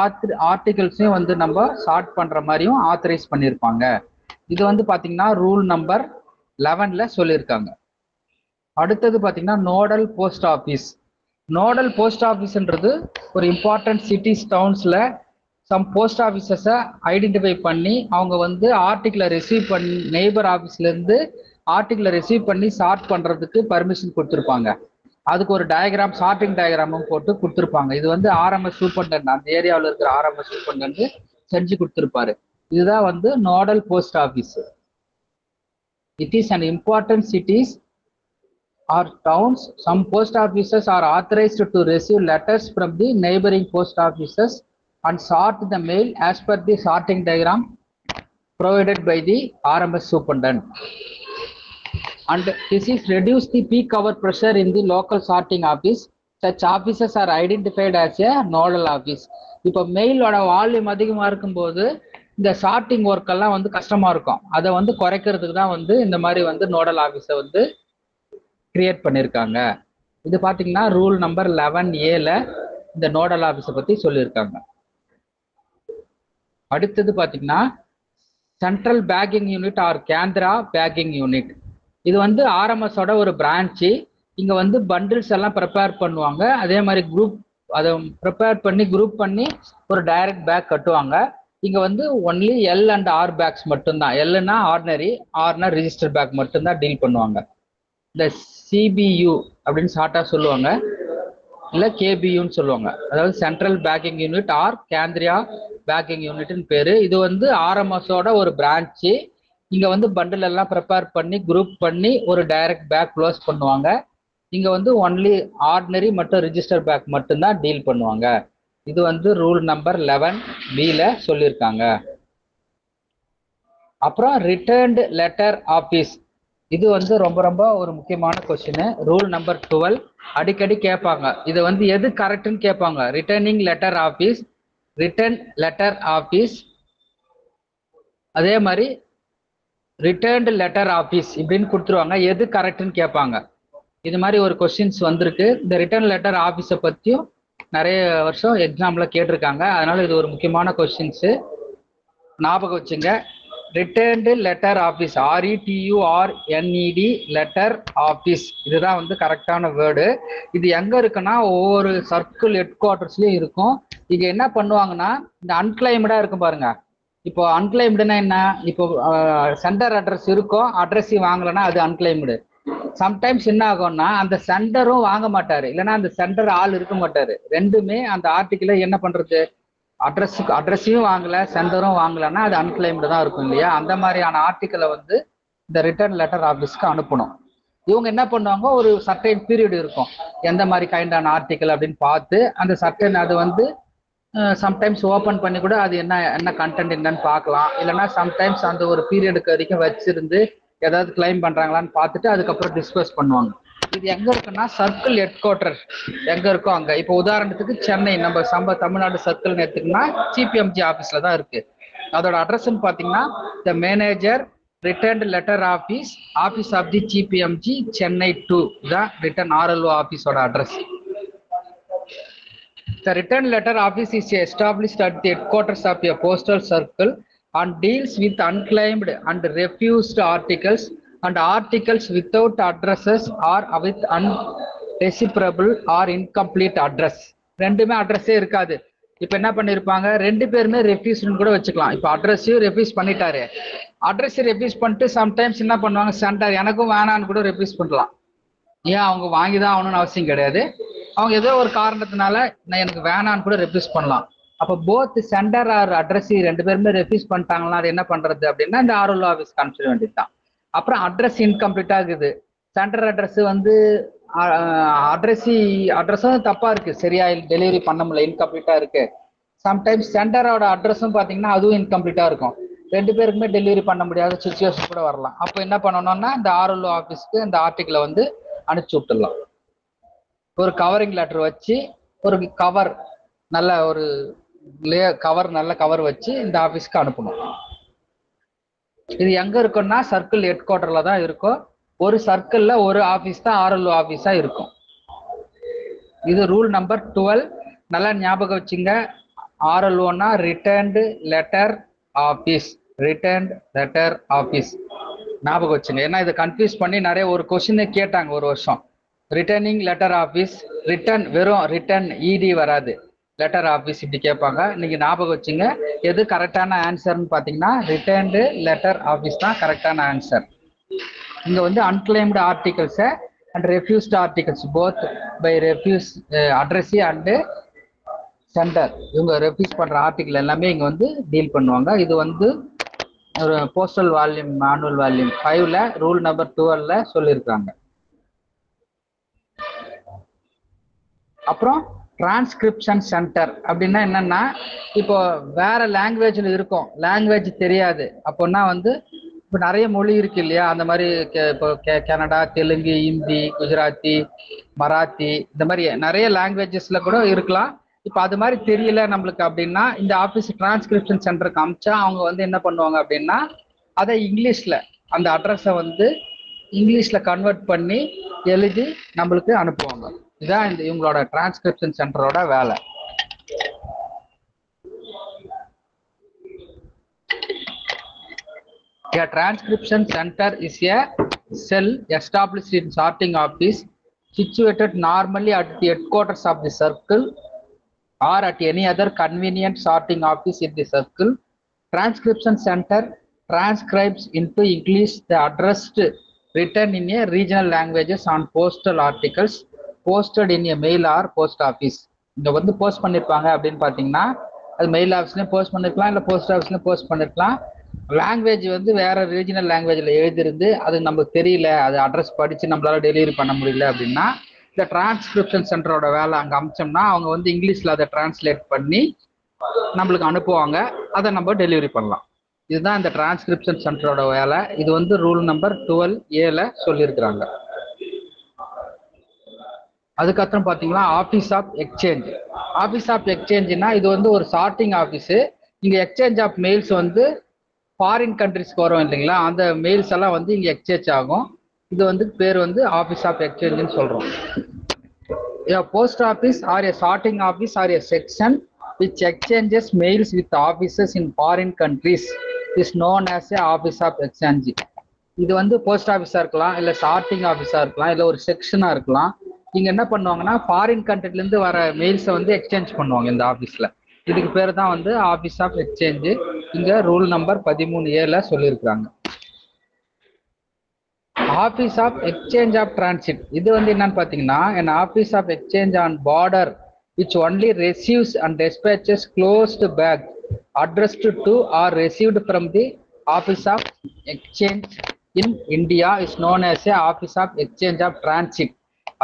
ஆர்டிகல்ஸையும் வந்து நம்ம சார்ட் பண்ற மாதிரியும் ஆத்தரைஸ் பண்ணியிருப்பாங்க. இது வந்து பாத்தீங்கன்னா ரூல் நம்பர் 11ல சொல்லியிருக்காங்க. அடுத்தது பாத்தீங்கன்னா nodal post office. Nodal post ஆஃபீஸ்ன்றது ஒரு இம்பார்ட்டன்ட் சிட்டிஸ் டவுன்ஸ்ல சம் போஸ்ட் ஆஃபீஸஸை ஐடென்டிஃபை பண்ணி அவங்க வந்து ஆர்டிகிளை ரிசீவ் பண்ணி நெய்பர் ஆஃபீஸ்ல இருந்து ஆர்டிகிளை ரிசீவ் பண்ணி சார்ட் பண்றதுக்கு பர்மிஷன் கொடுத்துருப்பாங்க. அதுக்கு ஒரு டயக்ராம் சார்ட்டிங் டயக்ராமும் போட்டு கொடுத்துருப்பாங்க. இது வந்து ஆர்எம்எஸ் சூப்பர்டென்ட் அந்த ஏரியாவில் இருக்கிற ஆர்எம்எஸ் சூப்பர்டென்ட் செஞ்சு கொடுத்துருப்பாரு. இதுதான் வந்து nodal post office. It is an important cities or towns. Some post offices are authorized to receive letters from the neighboring post offices and sort the mail as per the sorting diagram provided by the RMS superintendent. And this is reduce the peak hour pressure in the local sorting office. Such offices are identified as a nodal office. இப்போ மெயிலோட volume அதிகமாக இருக்கும்போது இந்த sorting work எல்லாம் வந்து கஷ்டமா இருக்கும். அதை வந்து குறைக்கிறதுக்கு தான் வந்து இந்த மாதிரி வந்து நோடல் ஆஃபீஸை வந்து கிரியேட் பண்ணியிருக்காங்க. இது பார்த்தீங்கன்னா ரூல் நம்பர் 11A இந்த நோடல் ஆஃபீஸை பற்றி சொல்லியிருக்காங்க. அடுத்தது பார்த்தீங்கன்னா central packing unit or Kendra packing unit. இது வந்து ஆர்எம்எஸோட ஒரு பிரான்ச்சு. இங்கே வந்து பண்டில்ஸ் எல்லாம் ப்ரிப்பேர் பண்ணுவாங்க. அதே மாதிரி குரூப் அதை ப்ரிப்பேர் பண்ணி குரூப் பண்ணி ஒரு டைரக்ட் பேக் கட்டுவாங்க. இங்கே வந்து only L and R bags மட்டும்தான். எல்னா ஆர்டினரி, ஆர்னா ரிஜிஸ்டர் பேக் மட்டும்தான் டீல் பண்ணுவாங்க. இந்த சிபியு அப்படின்னு ஷார்ட்டாக சொல்லுவாங்க, இல்லை கேபியூன்னு சொல்லுவாங்க. அதாவது central packing unit or Kendriya packing யூனிட்னு பேர். இது வந்து ஆர்எம்எஸோட ஒரு பிரான்ச்சு. இங்கே வந்து பண்டில் எல்லாம் ப்ரிப்பேர் பண்ணி குரூப் பண்ணி ஒரு டைரக்ட் பேக் க்ளோஸ் பண்ணுவாங்க. இங்கே வந்து ஒன்லி ஆர்டினரி மற்றும் ரிஜிஸ்டர் பேக் மட்டும்தான் டீல் பண்ணுவாங்க. இது வந்து ரூல் நம்பர் 11B சொல்லியிருக்காங்க. அப்புறம் ரிட்டர்ன்டு லெட்டர் ஆஃபீஸ். இது வந்து ரொம்ப ரொம்ப ஒரு முக்கியமான கொஸ்டின். ரூல் நம்பர் 12 அடிக்கடி கேட்பாங்க. இதை வந்து எது கரெக்ட்னு கேட்பாங்க. Returning letter office, return letter office, அதே மாதிரி ரிட்டர்ன்டு லெட்டர் ஆஃபீஸ் இப்படின்னு கொடுத்துருவாங்க. எது கரெக்ட்னு கேட்பாங்க. இது மாதிரி ஒரு கொஸ்டின்ஸ் வந்திருக்கு. இந்த ரிட்டர்ன் லெட்டர் ஆஃபீஸை பற்றியும் நிறைய வருஷம் எக்ஸாமில் கேட்டிருக்காங்க. அதனால இது ஒரு முக்கியமான கொஸ்டின்ஸு, ஞாபகம் வச்சுங்க. Returned letter office, RETURNED letter office, இதுதான் வந்து கரெக்டான வேர்டு. இது எங்கே இருக்குன்னா ஒவ்வொரு சர்க்கிள் ஹெட் குவார்ட்டர்ஸ்லையும் இருக்கும். இங்கே என்ன பண்ணுவாங்கன்னா இந்த அன்கிளைம்டாக இருக்கும் பாருங்க. இப்போ அன்கிளைம்டுனா என்ன, இப்போ சென்டர் அட்ரஸ் இருக்கும், அட்ரஸ் வாங்கலைன்னா அது அன்கிளைம்டு. சம்டைம்ஸ் என்ன ஆகும்னா அந்த சென்டரும் வாங்க மாட்டாரு, இல்லைன்னா அந்த சென்டர் ஆள் இருக்க மாட்டாரு. ரெண்டுமே அந்த ஆர்டிக்கிளை என்ன பண்றது, அட்ரஸையும் வாங்கல சென்டரும் வாங்கலன்னா அது அன்கிளைம்டு தான் இருக்கும் இல்லையா. அந்த மாதிரியான ஆர்டிக்கிளை வந்து இந்த ரிட்டர்ன் லெட்டர் ஆஃபீஸ்க்கு அனுப்பணும். இவங்க என்ன பண்ணுவாங்க, ஒரு சர்டைன் பீரியட் இருக்கும், எந்த மாதிரி கைண்டான ஆர்டிக்கிள் அப்படின்னு பார்த்து அந்த சர்டைன் அது வந்து சம்டைம்ஸ் ஓப்பன் பண்ணி கூட அது என்ன கண்டென்ட் என்னன்னு பார்க்கலாம். இல்லைன்னா சம்டைம்ஸ் அந்த ஒரு பீரியடுக்கு வரைக்கும் வச்சிருந்து ஏதாவது கிளைம் பண்றாங்களான்னு பார்த்துட்டு அதுக்கப்புறம் டிஸ்கஸ் பண்ணுவாங்க. இது எங்க இருக்குன்னா சர்க்கிள் ஹெட் குவார்டர் எங்க இருக்கோ அங்க. இப்போ உதாரணத்துக்கு சென்னை நம்ம தமிழ்நாடு சர்க்கிள்னு எடுத்துக்கிட்டோம்னா GPMG ஆஃபீஸ்ல தான் இருக்கு. அதோட அட்ரஸ்ன்னு பார்த்தீங்கன்னா the manager returned letter office, office of the GPMG Chennai 2 தான் ரிட்டர்ன் RLO ஆஃபீஸோட அட்ரஸ். The return letter office is established at the headquarters of a postal circle and deals with unclaimed and refused articles and articles without addresses or with undecipherable or incomplete address. ரெண்டுமே அட்ரஸே இருக்காது. இப்போ என்ன பண்ணியிருப்பாங்க, ரெண்டு பேருமே ரெஃப்யூஸ்னு கூட வச்சுக்கலாம். இப்போ அட்ரஸையும் ரெஃப்யூஸ் பண்ணிட்டாரு, அட்ரஸ் ரெஃப்யூஸ் பண்ணிட்டு சம்டைம்ஸ் என்ன பண்ணுவாங்க, சென்டர் எனக்கும் வேணான்னு கூட ரெஃப்யூஸ் பண்ணலாம். ஏன் அவங்க வாங்கி தான் ஆகணும்னு அவசியம் கிடையாது. அவங்க ஏதோ ஒரு காரணத்தினால நான் எனக்கு வேணான்னு கூட ரெஃப்யூஸ் பண்ணலாம். அப்போ போத் சென்டர் ஆர் அட்ரஸ் ரெண்டு பேருமே ரெஃப்யூஸ் பண்ணிட்டாங்கன்னா அது என்ன பண்றது அப்படின்னா இந்த RLO ஆஃபீஸ்க்கு அனுப்பிச்சிட வேண்டியது தான். அப்புறம் அட்ரஸ் இன்கம்ப்ளீட்டா இருக்குது, சென்டர் அட்ரஸ் வந்து அட்ரஸும் தப்பா இருக்கு, சரியா டெலிவரி பண்ண முடியல, இன்கம்ப்ளீட்டா இருக்கு. சம்டைம்ஸ் சென்டரோட அட்ரஸும் பார்த்தீங்கன்னா அதுவும் இன்கம்ப்ளீட்டா இருக்கும், ரெண்டு பேருக்குமே டெலிவரி பண்ண முடியாத சுச்சுவேஷன் கூட வரலாம். அப்போ என்ன பண்ணணும்னா இந்த RLO ஆஃபீஸ்க்கு இந்த ஆர்டிகிளை வந்து அனுப்பிச்சு விட்டுடலாம். ஒரு கவரிங் லெட்டர் வச்சு ஒரு கவர் நல்ல ஒரு நல்ல கவர் வச்சு இந்த ஆஃபீஸ்க்கு அனுப்பணும். இது எங்க இருக்கும்னா சர்க்கிள் ஹெட் குவார்டர்ல தான் இருக்கும். ஒரு சர்க்கிள்ல ஒரு ஆபீஸ் தான் ஆர்எல்ஓ ஆபீஸா இருக்கும். இது ரூல் நம்பர் 12. நல்லா ஞாபகம் வச்சுங்க. ஆர்எல்ஓனா returned letter office. Returned letter office ஞாபகம் வச்சுங்க. ஏன்னா இதை கன்ஃபியூஸ் பண்ணி நிறைய ஒரு கொஸ்டினே கேட்டாங்க ஒரு வருஷம். ரிட்டர்னிங் லெட்டர் ஆபீஸ், ரிட்டர்ன் வெறும் ரிட்டர்ன் இடி வராது, லெட்டர் ஆபீஸ் இப்படி கேட்பாங்க. நீங்க ஞாபகம் வச்சுங்க. எது கரெக்டான ஆன்சர்னு பாத்தீங்கன்னா ரிட்டர்ன்டு லெட்டர் ஆபீஸ் தான் கரெக்டான ஆன்சர். இங்க வந்து unclaimed articles and refused articles both by refuse addressee and centre, இவங்க ரெஃப்யூஸ் பண்ற ஆர்டிகல் எல்லாமே இங்க வந்து டீல் பண்ணுவாங்க. இது வந்து ஒரு போஸ்டல் வால்யூம் மேனுவல் வால்யூம் 5ல ரூல் நம்பர் 12ல சொல்லியிருக்காங்க. அப்புறம் டிரான்ஸ்கிரிப்ஷன் சென்டர் அப்படின்னா என்னன்னா, இப்போ வேற லாங்குவேஜ்ல இருக்கும், லாங்குவேஜ் தெரியாது அப்போன்னா வந்து இப்போ நிறைய மொழி இருக்கு இல்லையா, அந்த மாதிரி இப்போ கன்னடா, தெலுங்கு, ஹிந்தி, குஜராத்தி, மராத்தி, இந்த மாதிரி நிறைய லாங்குவேஜஸ்ல கூட இருக்கலாம். இப்போ அது மாதிரி தெரியல நம்மளுக்கு அப்படின்னா இந்த ஆஃபீஸ் டிரான்ஸ்கிரிப்ஷன் சென்டருக்கு அமிச்சா அவங்க வந்து என்ன பண்ணுவாங்க அப்படின்னா அதை இங்கிலீஷ்ல அந்த அட்ரஸை வந்து இங்கிலீஷ்ல கன்வெர்ட் பண்ணி எழுதி நம்மளுக்கு அனுப்புவாங்க. இதுதான் இந்த இவங்களோட டிரான்ஸ்கிரிப்ஷன் சென்டரோட வேலை. A transcription center is a cell established in sorting office situated normally at the headquarters of the circle or at any other convenient sorting office in the circle. Transcription center transcribes into English the addressed written in a regional languages on postal articles posted in a mail or post office. இங்க வந்து post பண்ணிருப்பாங்க அப்படின்னு பாத்தீங்கன்னா அது mail ஆஃபீஸ்லயும் post பண்ணிருக்கலாம், இல்ல post ஆஃபீஸ்லயும் post பண்ணிருக்கலாம். Language வந்து வேற ரீஜனல் லாங்குவேஜ்ல எழுதிருந்து அது நமக்கு தெரியல, அது அட்ரஸ் படிச்சு நம்மளால டெலிவரி பண்ண முடியல அப்படின்னா இந்த டிரான்ஸ்கிரிப்ஷன் சென்டரோட வேலை அங்க அமிச்சோம்னா அவங்க வந்து இங்கிலீஷ்ல அதை டிரான்ஸ்லேட் பண்ணி நம்மளுக்கு அனுப்புவாங்க, அதை நம்ம டெலிவரி பண்ணலாம். இதுதான் இந்த டிரான்ஸ்கிரிப்ஷன் சென்டரோட வேலை. இது வந்து ரூல் நம்பர் 12A சொல்லியிருக்கிறாங்க. அதுக்கப்புறம் பாத்தீங்கன்னா office of exchange. Office of எக்ஸ்சேஞ்ச்னா இது வந்து ஒரு சார்ட்டிங் ஆபீஸ். இங்க எக்ஸ்சேஞ்ச் ஆஃப் மெயில்ஸ் வந்து ஃபாரின் கண்ட்ரிஸ்க்கு வரும் இல்லைங்களா, அந்த மெயில்ஸ் எல்லாம் வந்து இங்க எக்ஸ்சேஞ்ச் ஆகும். இது வந்து பேர் வந்து ஆபீஸ் ஆஃப் எக்ஸ்சேஞ்சுன்னு சொல்றோம். A post office or a sorting office or a section which exchanges mails with offices in foreign countries is known as a office of exchange. இது வந்து போஸ்ட் ஆஃபீஸா இருக்கலாம், இல்ல சார்ட்டிங் ஆஃபீஸா இருக்கலாம், இல்ல ஒரு செக்ஷனா இருக்கலாம். இங்க என்ன பண்ணுவாங்கன்னா ஃபாரின் கண்ட்ரில இருந்து வர மெயில்ஸை வந்து எக்ஸ்சேஞ்ச் பண்ணுவாங்க இந்த ஆஃபீஸ்ல. இதுக்கு பேர் தான் வந்து ஆபீஸ் ஆஃப் எக்ஸ்சேஞ்ச். இங்க ரூல் நம்பர் 13A சொல்லியிருக்காங்க. Office of exchange of transit இது வந்து என்னன்னு பாத்தீங்கன்னா an office of exchange on border which only receives and dispatches closed bag addressed to or received from the office of exchange in India is known as a office of exchange of transit.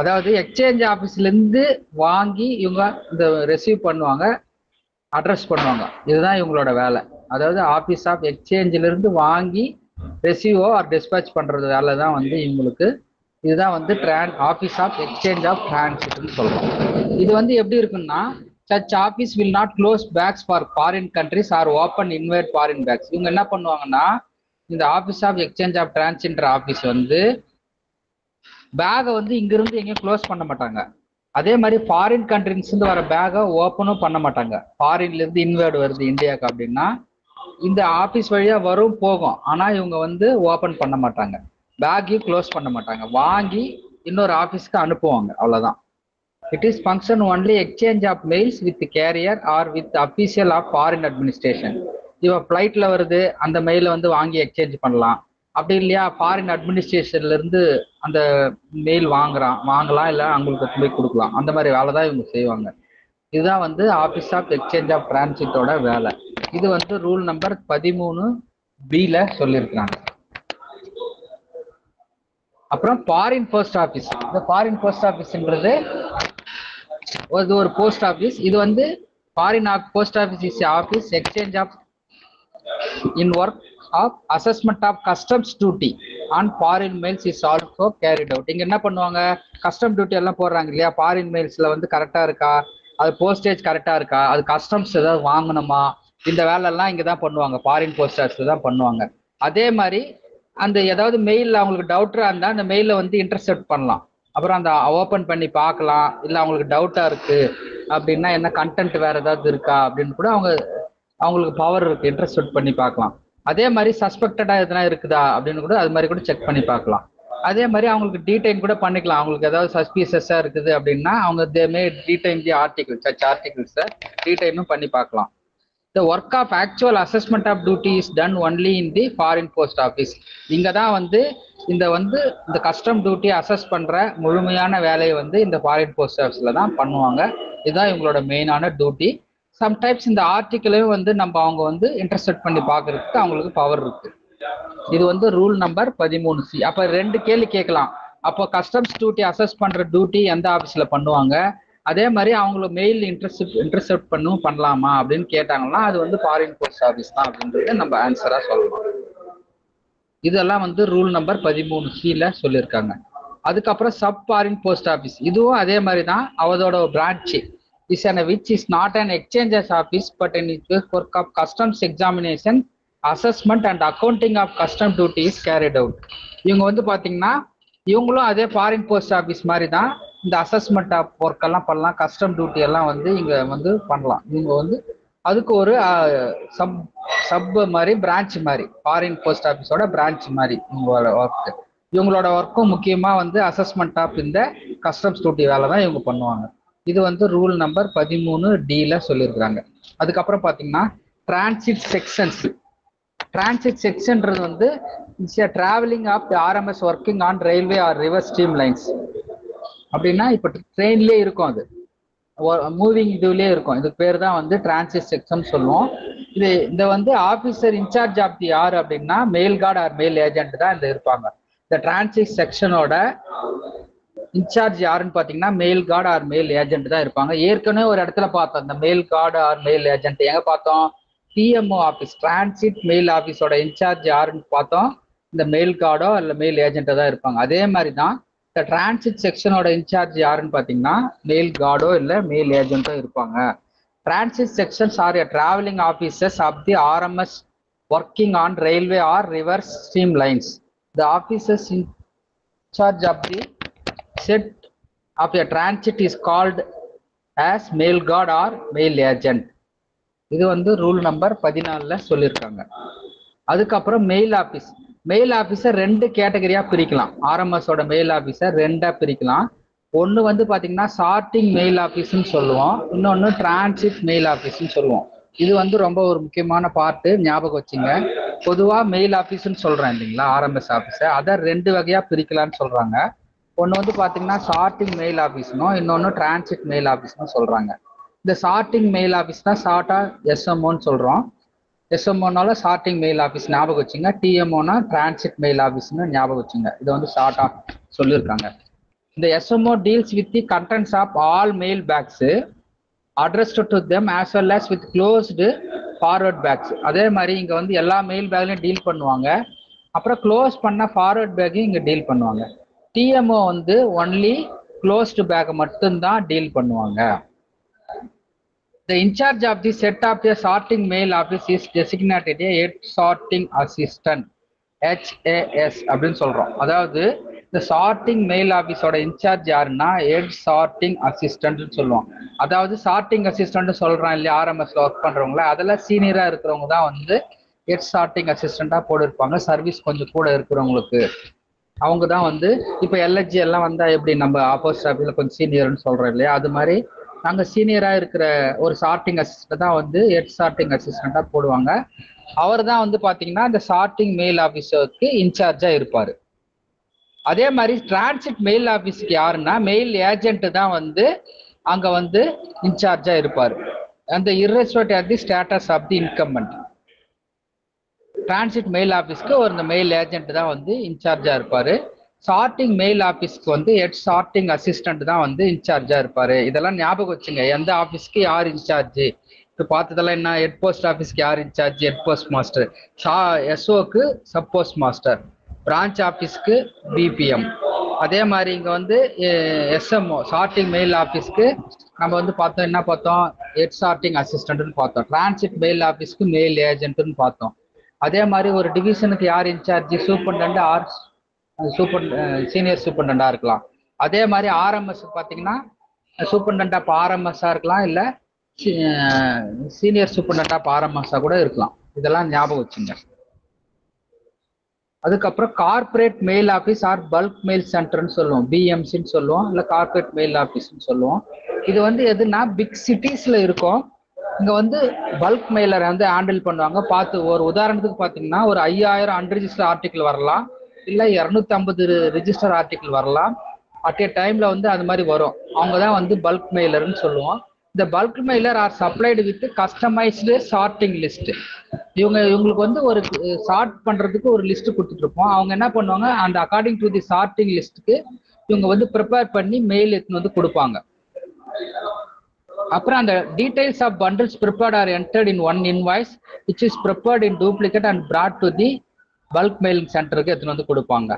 அதாவது exchange ஆஃபீஸ்ல இருந்து வாங்கி இவங்க இந்த receive பண்ணுவாங்க, address பண்ணுவாங்க. இதுதான் இவங்களோட வேலை. அதாவது ஆபீஸ் ஆஃப் எக்ஸ்சேஞ்சில இருந்து வாங்கி ரெசீவோ ஆர் டிஸ்பேச் பண்றது வேலை தான் வந்து இவங்களுக்கு. இதுதான் வந்து ஆபீஸ் ஆஃப் எக்ஸ்சேஞ்ச் ஆஃப் டிரான்சிட்னு சொல்றோம். இது வந்து எப்படி இருக்குன்னா such office will not close bags for foreign countries or open inward foreign bags. இவங்க என்ன பண்ணுவாங்கன்னா இந்த office of exchange of transit office வந்து பேகை வந்து இங்கிருந்து எங்கேயும் க்ளோஸ் பண்ண மாட்டாங்க. அதே மாதிரி ஃபாரின் கண்ட்ரிஸ் இருந்து வர பேகை ஓப்பனும் பண்ண மாட்டாங்க. ஃபாரின்ல இருந்து இன்வேர்டு வருது இந்தியாவுக்கு அப்படின்னா இந்த ஆபீஸ் வழியா வரும் போகும், ஆனா இவங்க வந்து ஓபன் பண்ண மாட்டாங்க, பேக்கையும் க்ளோஸ் பண்ண மாட்டாங்க, வாங்கி இன்னொரு ஆபீஸ்க்கு அனுப்புவாங்க, அவ்வளவுதான். It is function only exchange of mails with carrier or with official of foreign administration. இவ ஃபிளைட்ல வருது, அந்த மெயிலை வந்து வாங்கி எக்ஸ்சேஞ்ச் பண்ணலாம். அப்படி இல்லையா ஃபாரின் அட்மினிஸ்ட்ரேஷன்ல இருந்து அந்த மெயில் வாங்கலாம், இல்லை அவங்களுக்கு போய் கொடுக்கலாம். அந்த மாதிரி வேலை தான் இவங்க செய்வாங்க. இதுதான் வந்து ஆபீஸ் ஆஃப் எக்ஸ்சேஞ்ச் ஆஃப் டிரான்சிட்டோட வேலை. இது வந்து ரூல் நம்பர் 13B சொல்லியிருக்காங்க. அப்புறம் ஃபாரின் போஸ்ட் ஆஃபீஸ். இந்த ஃபாரின் போஸ்ட் ஆஃபீஸ்ன்றது ஒரு போஸ்ட் ஆஃபீஸ். இது வந்து foreign post office is office exchange of in work of assessment of customs duty on foreign mails is also carried out. இங்க என்ன பண்ணுவாங்க, கஸ்டம் டியூட்டி எல்லாம் போடுறாங்க இல்லையா, ஃபாரின் மெயில்ஸ்ல வந்து கரெக்டா இருக்கா, அது போஸ்டேஜ் கரெக்டா இருக்கா, அது கஸ்டம்ஸ் ஏதாவது வாங்கணுமா, இந்த வேலை எல்லாம் இங்க தான் பண்ணுவாங்க, ஃபாரின் போஸ்ட் ஆஃபீஸ்ல தான் பண்ணுவாங்க. அதே மாதிரி அந்த ஏதாவது மெயிலில் அவங்களுக்கு டவுட்டாக இருந்தால் அந்த மெயிலை வந்து இன்டர்செப்ட் பண்ணலாம். அப்புறம் அந்த ஓப்பன் பண்ணி பார்க்கலாம். இல்லை அவங்களுக்கு டவுட்டாக இருக்குது அப்படின்னா என்ன கண்டென்ட் வேறு ஏதாவது இருக்கா அப்படின்னு கூட அவங்களுக்கு பவர் இருக்குது, இன்டர்செப்ட் பண்ணி பார்க்கலாம். அதே மாதிரி சஸ்பெக்டடாக எதனா இருக்குதா அப்படின்னு கூட அது மாதிரி கூட செக் பண்ணி பார்க்கலாம். அதே மாதிரி அவங்களுக்கு டீடைன் கூட பண்ணிக்கலாம். அவங்களுக்கு ஏதாவது சஸ்பீஷஸாக இருக்குது அப்படின்னா அவங்க தேமே டீடைன் தி ஆர்டிகிள், சர்ச் ஆர்டிகிள்ஸை டீடைனும் பண்ணி பார்க்கலாம். The work of actual assessment of duty is done only in the foreign post office. இங்க தான் வந்து இந்த கஸ்டம் டியூட்டி அசஸ் பண்ற முழுமையான வேலையை வந்து இந்த ஃபாரின் போஸ்ட் ஆஃபீஸ்ல தான் பண்ணுவாங்க. இதுதான் இவங்களோட மெயினான டியூட்டி. சம்டைம்ஸ் இந்த ஆர்டிக்கிளையும் வந்து அவங்க வந்து இன்டர்செப்ட் பண்ணி பார்க்கறதுக்கு அவங்களுக்கு பவர் இருக்கு. இது வந்து ரூல் நம்பர் 13C. அப்ப 2 கேள்வி கேட்கலாம். அப்போ கஸ்டம்ஸ் டியூட்டி அசஸ் பண்ற டியூட்டி எந்த ஆஃபீஸ்ல பண்ணுவாங்க, அதே மாதிரி அவங்கள மெயில் இன்டர்செப்ட் பண்ணலாமா அப்படின்னு கேட்டாங்கன்னா அது வந்து ஃபாரின் போஸ்ட் ஆஃபீஸ் தான் அப்படின்றது நம்ம ஆன்சரா சொல்லலாம். இதெல்லாம் வந்து ரூல் நம்பர் 13C சொல்லியிருக்காங்க. அதுக்கப்புறம் சப் ஃபாரின் போஸ்ட் ஆஃபீஸ், இதுவும் அதே மாதிரி தான். அவதோட branch is an which is not an exchanges office but in its work of customs examination, assessment and accounting of custom duty is carried out. இவங்க வந்து பாத்தீங்கன்னா இவங்களும் அதே ஃபாரின் போஸ்ட் ஆஃபீஸ் மாதிரி தான் இந்த அசஸ்மெண்ட் ஆஃப் ஒர்க் எல்லாம் பண்ணலாம், கஸ்டம் டியூட்டி எல்லாம் வந்து இங்க வந்து பண்ணலாம். இவங்க வந்து அதுக்கு ஒரு சப் மாதிரி பிரான்ச் மாதிரி, ஃபாரின் போஸ்ட் ஆஃபீஸோட பிரான்ச் மாதிரி இவங்களோட ஒர்க். இவங்களோட ஒர்க்கும் முக்கியமா வந்து அசஸ்மெண்ட் ஆஃப் இந்த கஸ்டம்ஸ் டியூட்டி வேலை தான் இவங்க பண்ணுவாங்க. இது வந்து ரூல் நம்பர் 13D சொல்லியிருக்காங்க. அதுக்கப்புறம் பாத்தீங்கன்னா டிரான்சிட் செக்ஷன்ஸ். டிரான்சிட் செக்ஷன்றது வந்து travelling of the RMS working on railway or river stream lines. அப்படின்னா இப்போ ட்ரெயின்லேயே இருக்கும், அது மூவிங் இதுலேயே இருக்கும். இதுக்கு பேர் தான் வந்து டிரான்சிட் செக்ஷன் சொல்லுவோம். இந்த வந்து ஆஃபீஸர் இன்சார்ஜ் ஆஃப் தி யார் அப்படின்னா mail guard or mail agent தான் இந்த இருப்பாங்க. இந்த டிரான்சிட் செக்ஷனோட இன்சார்ஜ் யாருன்னு பார்த்தீங்கன்னா mail guard or mail agent தான் இருப்பாங்க. ஏற்கனவே ஒரு இடத்துல பார்த்தோம் இந்த mail guard or mail agent. எங்கே பார்த்தோம்? டிஎம்ஓ ஆஃபீஸ், டிரான்சிட் மெயில் ஆஃபீஸோட இன்சார்ஜ் யாருன்னு பார்த்தோம், இந்த மெயில் கார்டோ இல்லை மெயில் ஏஜென்ட்டோ தான் இருப்பாங்க. அதே மாதிரி தான் இந்த டிரான்சிட் செக்ஷனோட இன்சார்ஜ் யாருன்னு பார்த்தீங்கன்னா மெயில் கார்டோ இல்லை மெயில் ஏஜென்ட்டோ இருப்பாங்க. Transit sections are a travelling officers of the RMS working on railway or river stream lines. The officers in charge of the set of a transit is called as mail guard or mail agent. இது வந்து rule number 14 சொல்லியிருக்காங்க. அதுக்கப்புறம் mail office. Mail officer 2 கேட்டகரியா பிரிக்கலாம். ஆர்எம்எஸோட mail officer 2ஆ பிரிக்கலாம். ஒன்று வந்து பார்த்தீங்கன்னா சார்ட்டிங் மெயில் ஆஃபீஸ்ன்னு சொல்லுவோம், இன்னொன்று டிரான்சிட் மெயில் ஆஃபீஸ்ன்னு சொல்லுவோம். இது வந்து ரொம்ப ஒரு முக்கியமான பார்ட்டு, ஞாபகம் வச்சுங்க. பொதுவாக மெயில் ஆஃபீஸ்ன்னு சொல்கிறேன் இல்லைங்களா, ஆர்எம்எஸ் ஆஃபீஸை, அதை 2 வகையாக பிரிக்கலான்னு சொல்கிறாங்க. ஒன்று வந்து பார்த்தீங்கன்னா சார்ட்டிங் மெயில் ஆஃபீஸ்னும் இன்னொன்று டிரான்சிட் மெயில் ஆஃபீஸ்னு சொல்கிறாங்க. இந்த சார்ட்டிங் மெயில் ஆஃபீஸ் தான் ஷார்ட்டாக எஸ்எம்ஓன்னு சொல்கிறோம். எஸ்எம்ஓனால சார்ட்டிங் மெயில் ஆஃபீஸ் ஞாபகம் வச்சுங்க. டிஎம்ஓனா டிரான்சிட் மெயில் ஆஃபீஸ்னு ஞாபகம் வச்சுங்க. இதை வந்து ஷார்ட்டாக சொல்லியிருக்காங்க. இந்த SMO deals with the contents of all mail bags addressed to them as well as with closed forward bags. அதே மாதிரி இங்கே வந்து எல்லா மெயில் பேக்லையும் டீல் பண்ணுவாங்க. அப்புறம் க்ளோஸ் பண்ண ஃபார்வர்ட் பேக்கையும் இங்கே டீல் பண்ணுவாங்க. டிஎம்ஓ வந்து ஒன்லி க்ளோஸ்டு பேக்கை மட்டும்தான் டீல் பண்ணுவாங்க. The in charge of the set of the sorting mail office is designated a head sorting assistant, HAS அப்படின்னு சொல்றோம். அதாவது இந்த சார்ட்டிங் மெயில் ஆஃபீஸோட இன்சார்ஜ் யாருன்னா ஹெட் சார்ட்டிங் அசிஸ்டன்ட்னு சொல்லுவோம். அதாவது சார்ட்டிங் அசிஸ்டன்ட் சொல்றோம் இல்லையா, ஆர்எம்எஸ்ல ஒர்க் பண்றவங்கள, அதெல்லாம் சீனியரா இருக்கிறவங்க தான் வந்து ஹெட் சார்ட்டிங் அசிஸ்டண்டா போட்டிருப்பாங்க. சர்வீஸ் கொஞ்சம் கூட இருக்கிறவங்களுக்கு அவங்க தான் வந்து இப்போ எல்ஹெச்ஜி எல்லாம் வந்தா எப்படி நம்ம ஆப்போசிட் ஆஃபீஸில் கொஞ்சம் சீனியர்னு சொல்றோம் இல்லையா, அது மாதிரி நாங்கள் சீனியராக இருக்கிற ஒரு சார்ட்டிங் அசிஸ்டன்ட் தான் வந்து ஹெட் சார்ட்டிங் அசிஸ்டண்ட்டாக போடுவாங்க. அவர் தான் வந்து பார்த்தீங்கன்னா இந்த சார்ட்டிங் மெயில் ஆஃபீஸருக்கு இன்சார்ஜாக இருப்பார். அதே மாதிரி டிரான்சிட் மெயில் ஆஃபீஸுக்கு யாருன்னா மெயில் ஏஜென்ட் தான் வந்து அங்கே வந்து இன்சார்ஜாக இருப்பார். அந்த irrespective of the status of the incumbent. Transit mail ஆஃபீஸ்க்கு ஒரு மெயில் ஏஜென்ட் தான் வந்து இன்சார்ஜாக இருப்பார். சார்ட்டிங் மெயில் ஆஃபீஸ்க்கு வந்து ஹெட் சார்ட்டிங் அசிஸ்டன்ட் தான் வந்து இன்சார்ஜாக இருப்பார். இதெல்லாம் ஞாபகம் வச்சுங்க. எந்த ஆஃபீஸ்க்கு யார் இன்சார்ஜ் இப்போ பார்த்ததெல்லாம் என்ன, ஹெட் போஸ்ட் ஆஃபீஸ்க்கு யார் இன்சார்ஜ், ஹெட் போஸ்ட் மாஸ்டர். எஸ்ஓக்கு சப் போஸ்ட் மாஸ்டர். பிரான்ச் ஆஃபீஸ்க்கு பிபிஎம். அதே மாதிரி இங்கே வந்து எஸ்எம்ஓ சார்ட்டிங் மெயில் ஆஃபீஸ்க்கு நம்ம வந்து பார்த்தோம், என்ன பார்த்தோம், ஹெட் சார்ட்டிங் அசிஸ்டன்ட்னு பார்த்தோம். டிரான்சிட் மெயில் ஆஃபீஸ்க்கு மெயில் ஏஜென்ட்னு பார்த்தோம். அதே மாதிரி ஒரு டிவிஷனுக்கு யார் இன்சார்ஜ், சூப்பர்டென்ட் ஆர் சீனியர் சூப்பர்டென்டா இருக்கலாம். அதே மாதிரி ஆர்எம்எஸ் பார்த்தீங்கன்னா சூப்பர்டென்ட் ஆஃப் ஆர்எம்எஸ்ஸா இருக்கலாம், இல்லை சீனியர் சூப்பர்டென்ட் ஆஃப் ஆர்எம்எஸ்ஸா கூட இருக்கலாம். இதெல்லாம் ஞாபகம் வச்சுங்க. அதுக்கப்புறம் corporate mail office or bulk mail சென்டர்னு சொல்லுவோம், பிஎம்சின்னு சொல்லுவோம், இல்லை கார்பரேட் மெயில் ஆஃபீஸ்ன்னு சொல்லுவோம். இது வந்து எதுனா பிக் சிட்டிஸ்ல இருக்கும். இங்க வந்து பல்க் மெயிலரை வந்து ஹேண்டில் பண்ணுவாங்க. பார்த்து ஒரு உதாரணத்துக்கு பார்த்தீங்கன்னா ஒரு 5000 அன்ரிஜிஸ்டர் ஆர்டிக்கிள் வரலாம், இல்லை 250 ரிஜிஸ்டர் ஆர்டிக்கிள் வரலாம். அட் ஏ டைம்ல வந்து அது மாதிரி வரும். அவங்க தான் வந்து பல்க் மெயிலர்னு சொல்லுவோம். இந்த bulk mailer are supplied with customised sorting list. இவங்களுக்கு வந்து ஒரு சார்ட் பண்றதுக்கு ஒரு லிஸ்ட் கொடுத்துட்டு இருப்போம். அவங்க என்ன பண்ணுவாங்க, அந்த அக்கார்டிங் டு தி சார்ட்டிங் லிஸ்ட்டுக்கு இவங்க வந்து ப்ரிப்பேர் பண்ணி மெயில் எடுத்துன்னு வந்து கொடுப்பாங்க. அப்புறம் அந்த details of bundles prepared are entered in one invoice which is prepared in duplicate and brought to the bulk mailing சென்டருக்கு எடுத்துன்னு வந்து கொடுப்பாங்க.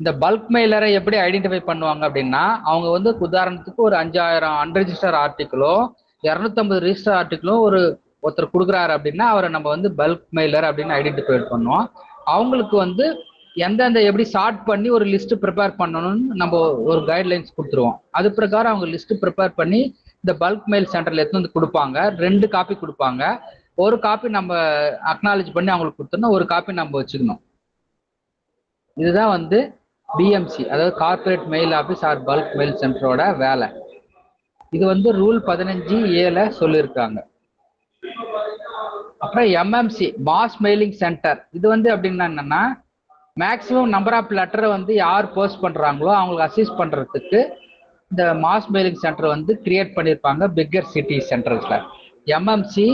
இந்த பல்க் மெயிலரை எப்படி ஐடென்டிஃபை பண்ணுவாங்க அப்படின்னா, அவங்க வந்து உதாரணத்துக்கு ஒரு 5000 அன்ரெஜிஸ்டர் ஆர்டிக்கிளோ 250 ரிஜிஸ்டர் ஆர்டிக்கிளோ ஒருத்தர் கொடுக்குறாரு அப்படின்னா அவரை நம்ம வந்து பல்க் மெயிலர் அப்படின்னு ஐடென்டிஃபை பண்ணுவோம். அவங்களுக்கு வந்து எந்தெந்த எப்படி சார்ட் பண்ணி ஒரு லிஸ்ட் ப்ரிப்பேர் பண்ணணும்னு நம்ம ஒரு கைட்லைன்ஸ் கொடுத்துருவோம். அது பிரகாரம் அவங்க லிஸ்ட் ப்ரிப்பேர் பண்ணி இந்த பல்க் மெயில் சென்டர்ல எடுத்து வந்து கொடுப்பாங்க. 2 காப்பி கொடுப்பாங்க. ஒரு காப்பி நம்ம அக்னாலேஜ் பண்ணி அவங்களுக்கு கொடுத்தோம்னா ஒரு காப்பி நம்ம வச்சுக்கணும். இதுதான் வந்து பிஎம்சி, அதாவது corporate mail office or bulk mail சென்டரோட வேலை. இது வந்து ரூல் 15A சொல்லியிருக்காங்க. அப்புறம் எம்எம்சி மாஸ் மெயிலிங் சென்டர். இது வந்து அப்படின்னா என்னன்னா, மேக்சிமம் நம்பர் ஆஃப் லெட்டரை வந்து யார் போஸ்ட் பண்றாங்களோ அவங்களுக்கு அசிஸ்ட் பண்றதுக்கு இந்த மாஸ் மெயிலிங் சென்டர் வந்து கிரியேட் பண்ணியிருப்பாங்க பிக்கர் சிட்டி சென்டர்ஸ்ல. MMC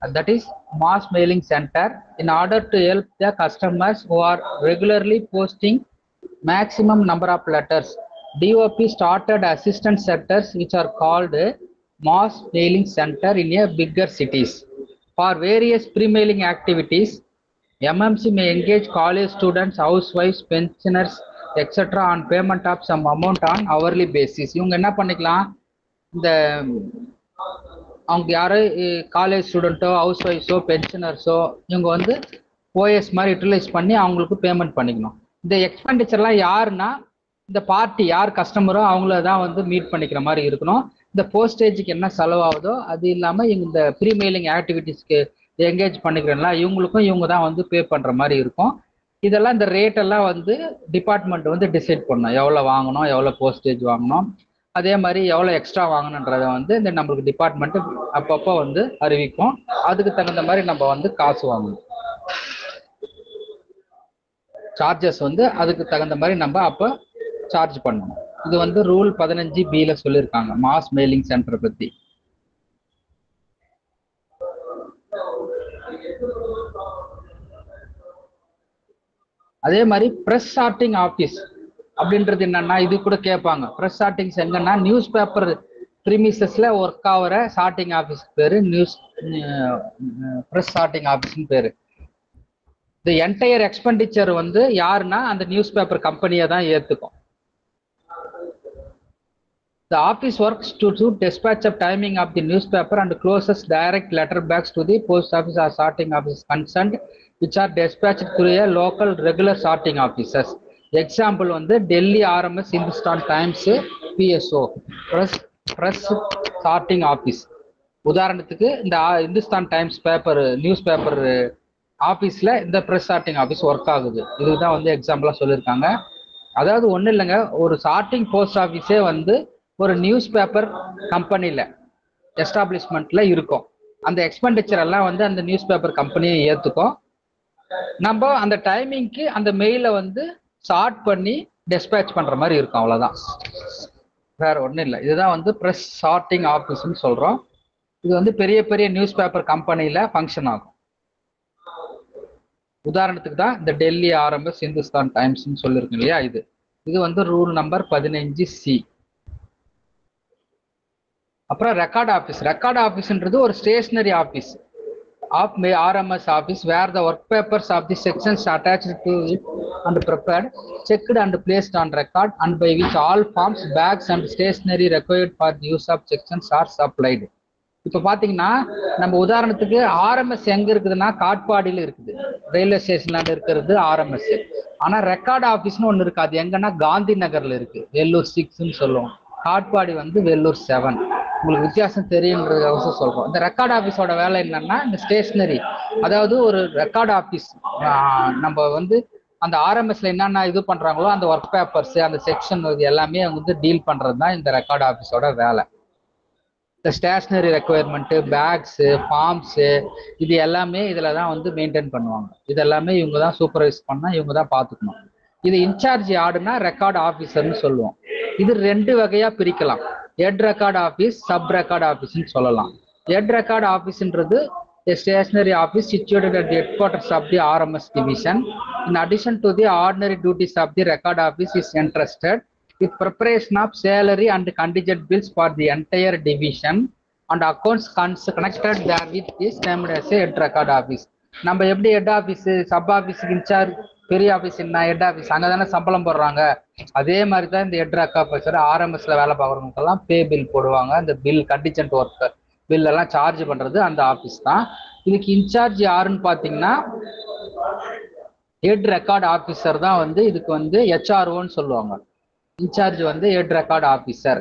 that is mass mailing center in order to help the customers who are regularly posting maximum number of letters. DOP started assistance centers which are called mass mailing center in a bigger cities. For various pre-mailing activities, MMC may engage college students, housewives, pensioners, etc. on payment of some amount on hourly basis. இவங்க என்ன பண்ணிக்கலாம், இந்த அவங்க யாரு college ஸ்டூடெண்ட்டோ house ஒய்ஃப்ஸோ பென்ஷனர்ஸோ இவங்க வந்து OS மாதிரி utilise பண்ணி அவங்களுக்கு பேமெண்ட் பண்ணிக்கணும். இந்த எக்ஸ்பெண்டிச்சர்லாம் யாருன்னா இந்த பார்ட்டி யார் கஸ்டமரோ அவங்கள தான் வந்து மீட் பண்ணிக்கிற மாதிரி இருக்கணும். இந்த போஸ்டேஜுக்கு என்ன செலவாகுதோ அது இல்லாமல் இந்த ப்ரீ மெயிலிங் ஆக்டிவிட்டீஸ்க்கு என்கேஜ் பண்ணிக்கிறேன்ல இவங்களுக்கும் இவங்க தான் வந்து பே பண்ணுற மாதிரி இருக்கும். இதெல்லாம் இந்த ரேட்டெல்லாம் வந்து டிபார்ட்மெண்ட் வந்து டிசைட் பண்ணணும், எவ்வளோ வாங்கணும், எவ்வளோ போஸ்டேஜ் வாங்கணும், அதே மாதிரி எவ்வளோ எக்ஸ்ட்ரா வாங்கணுன்றதை வந்து இந்த நம்மளுக்கு டிபார்ட்மெண்ட் அப்பப்போ வந்து அறிவிக்கும். அதுக்கு தகுந்த மாதிரி நம்ம வந்து காசு வாங்கணும். சார்ஜஸ் வந்து அதுக்கு தகுந்த மாதிரி நம்ம அப்போ சார்ஜ் பண்ணணும். இது வந்து ரூல் 15B சொல்லியிருக்காங்க மாஸ் மெயிலிங் சென்டர் பற்றி. அதே மாதிரி ப்ரெஸ் சார்ட்டிங் ஆஃபீஸ் அப்படின்றது என்னன்னா, இது கூட கேட்பாங்க. ப்ரெஸ் சார்ட்டிங்ஸ் எங்கன்னா நியூஸ் பேப்பர் ப்ரிமிசஸ்ல ஒர்க் ஆகிற சார்ட்டிங் ஆஃபீஸ் பேரு ப்ரெஸ் சார்ட்டிங் ஆஃபீஸ்னு பேரு. இந்த என்டையர் எக்ஸ்பெண்டிச்சர் வந்து யாருன்னா அந்த நியூஸ் பேப்பர் கம்பெனியை தான் ஏற்றுக்கும். The office works to dispatch of timing of the newspaper and closes direct letter bags to the post office or sorting office concerned, which are dispatched through a local regular sorting offices. Example வந்து Delhi RMS, Hindustan times, PSO press sorting office. உதாரணத்துக்கு இந்த Hindustan times paper news paper ஆஃபீஸில் இந்த press sorting office work ஆகுது. இதுதான் வந்து எக்ஸாம்பிளாக சொல்லியிருக்காங்க. அதாவது ஒன்றும் இல்லைங்க, ஒரு சார்ட்டிங் போஸ்ட் ஆஃபீஸே வந்து ஒரு நியூஸ் பேப்பர் கம்பெனியில் எஸ்டாப்ளிஷ்மெண்ட்டில் இருக்கும். அந்த எக்ஸ்பெண்டிச்சர் எல்லாம் வந்து அந்த நியூஸ் பேப்பர் கம்பெனியை ஏற்றுக்கும். நம்ம அந்த டைமிங்க்கு அந்த மெயிலை வந்து சார்ட் பண்ணி டிஸ்பேச் பண்ணுற மாதிரி இருக்கும், அவ்வளோதான், வேற ஒன்றும் இல்லை. இதுதான் வந்து ப்ரெஸ் சார்ட்டிங் ஆஃபீஸ்ன்னு சொல்கிறோம். இது வந்து பெரிய பெரிய நியூஸ் பேப்பர் கம்பெனியில் ஃபங்க்ஷன் ஆகும். உதாரணத்துக்கு தான் இந்த டெல்லி RMS, இந்துஸ்தான் டைம்ஸ்ன்னு சொல்லியிருக்கோம் இல்லையா, இது வந்து ரூல் நம்பர் 15C. அப்புறம் ரெக்கார்ட் ஆஃபீஸ். ரெக்கார்ட் ஆஃபீஸ்ன்றது ஒரு stationery office of RMS office where the work papers of the sections attached to it and prepared, checked and placed on record and by which all forms, bags and stationery required for the use of sections are supplied. இப்போ பார்த்தீங்கன்னா நம்ம உதாரணத்துக்கு RMS எங்க இருக்குதுன்னா காட்பாடியில் இருக்குது, railway ஸ்டேஷன்ல இருக்கிறது RMS. ஆனால் ரெக்கார்டு ஆஃபீஸ்னு ஒன்று இருக்கு, அது எங்கன்னா காந்தி நகர்ல இருக்கு, வெள்ளூர் 6ன்னு சொல்லுவோம். காட்பாடி வந்து வெள்ளூர் 7. உங்களுக்கு வித்தியாசம் தெரியுன்றதுக்காக சொல்றோம். இந்த ரெக்கார்ட் ஆஃபீஸோட வேலை என்னன்னா இந்த ஸ்டேஷனரி, அதாவது ஒரு ரெக்கார்ட் ஆஃபீஸ் நம்ம வந்து அந்த ஆர்எம்எஸ்ல என்னென்ன இது பண்றாங்களோ அந்த ஒர்க் பேப்பர்ஸ் அந்த செக்ஷன் இது எல்லாமே வந்து டீல் பண்றது தான் இந்த ரெக்கார்ட் ஆஃபீஸோட வேலை. இந்த ஸ்டேஷனரி ரெக்குயர்மெண்ட்டு, பேக்ஸு, ஃபார்ம்ஸு, இது எல்லாமே இதில் தான் வந்து மெயின்டைன் பண்ணுவாங்க. இது எல்லாமே இவங்க தான் சூப்பர்வைஸ் பண்ணால் இவங்க தான் பார்த்துக்கணும். இது இன்சார்ஜ் யாருன்னா ரெக்கார்ட் ஆஃபீஸர்னு சொல்லுவோம். இது 2 வகையாக பிரிக்கலாம். Head record office, sub record ஆஃபீஸ்ன்னு சொல்லலாம். ஹெட் ரெக்கார்ட் ஆஃபீஸ்ன்றது a stationary office situated at the headquarters of the RMS division. In addition to the ordinary duties of the record office, is entrusted with preparation of salary and contingent bills for the entire division and accounts connected therewith is named as a head record office. நம்ம எப்படி head office, sub ஆஃபீஸுக்கு incharge, பெரிய office என்ன head office, அங்கே தானே சம்பளம் போடுறாங்க. அதே மாதிரி தான் இந்த ஹெட் ரெக்கார்ட் ஆஃபீஸர் ஆர்எம்எஸ்ல வேலை பார்க்குறவங்களுக்கெல்லாம் பே பில் போடுவாங்க. அந்த பில் கண்டிஜென்ட் ஒர்க்கர் பில் எல்லாம் சார்ஜ் பண்றது அந்த ஆஃபீஸ் தான். இதுக்கு இன்சார்ஜ் யாருன்னு பார்த்தீங்கன்னா ஹெட் ரெக்கார்ட் ஆஃபீஸர் தான் வந்து இதுக்கு வந்து ஹெச்ஆர்ஓன்னு சொல்லுவாங்க. இன்சார்ஜ் வந்து head record officer.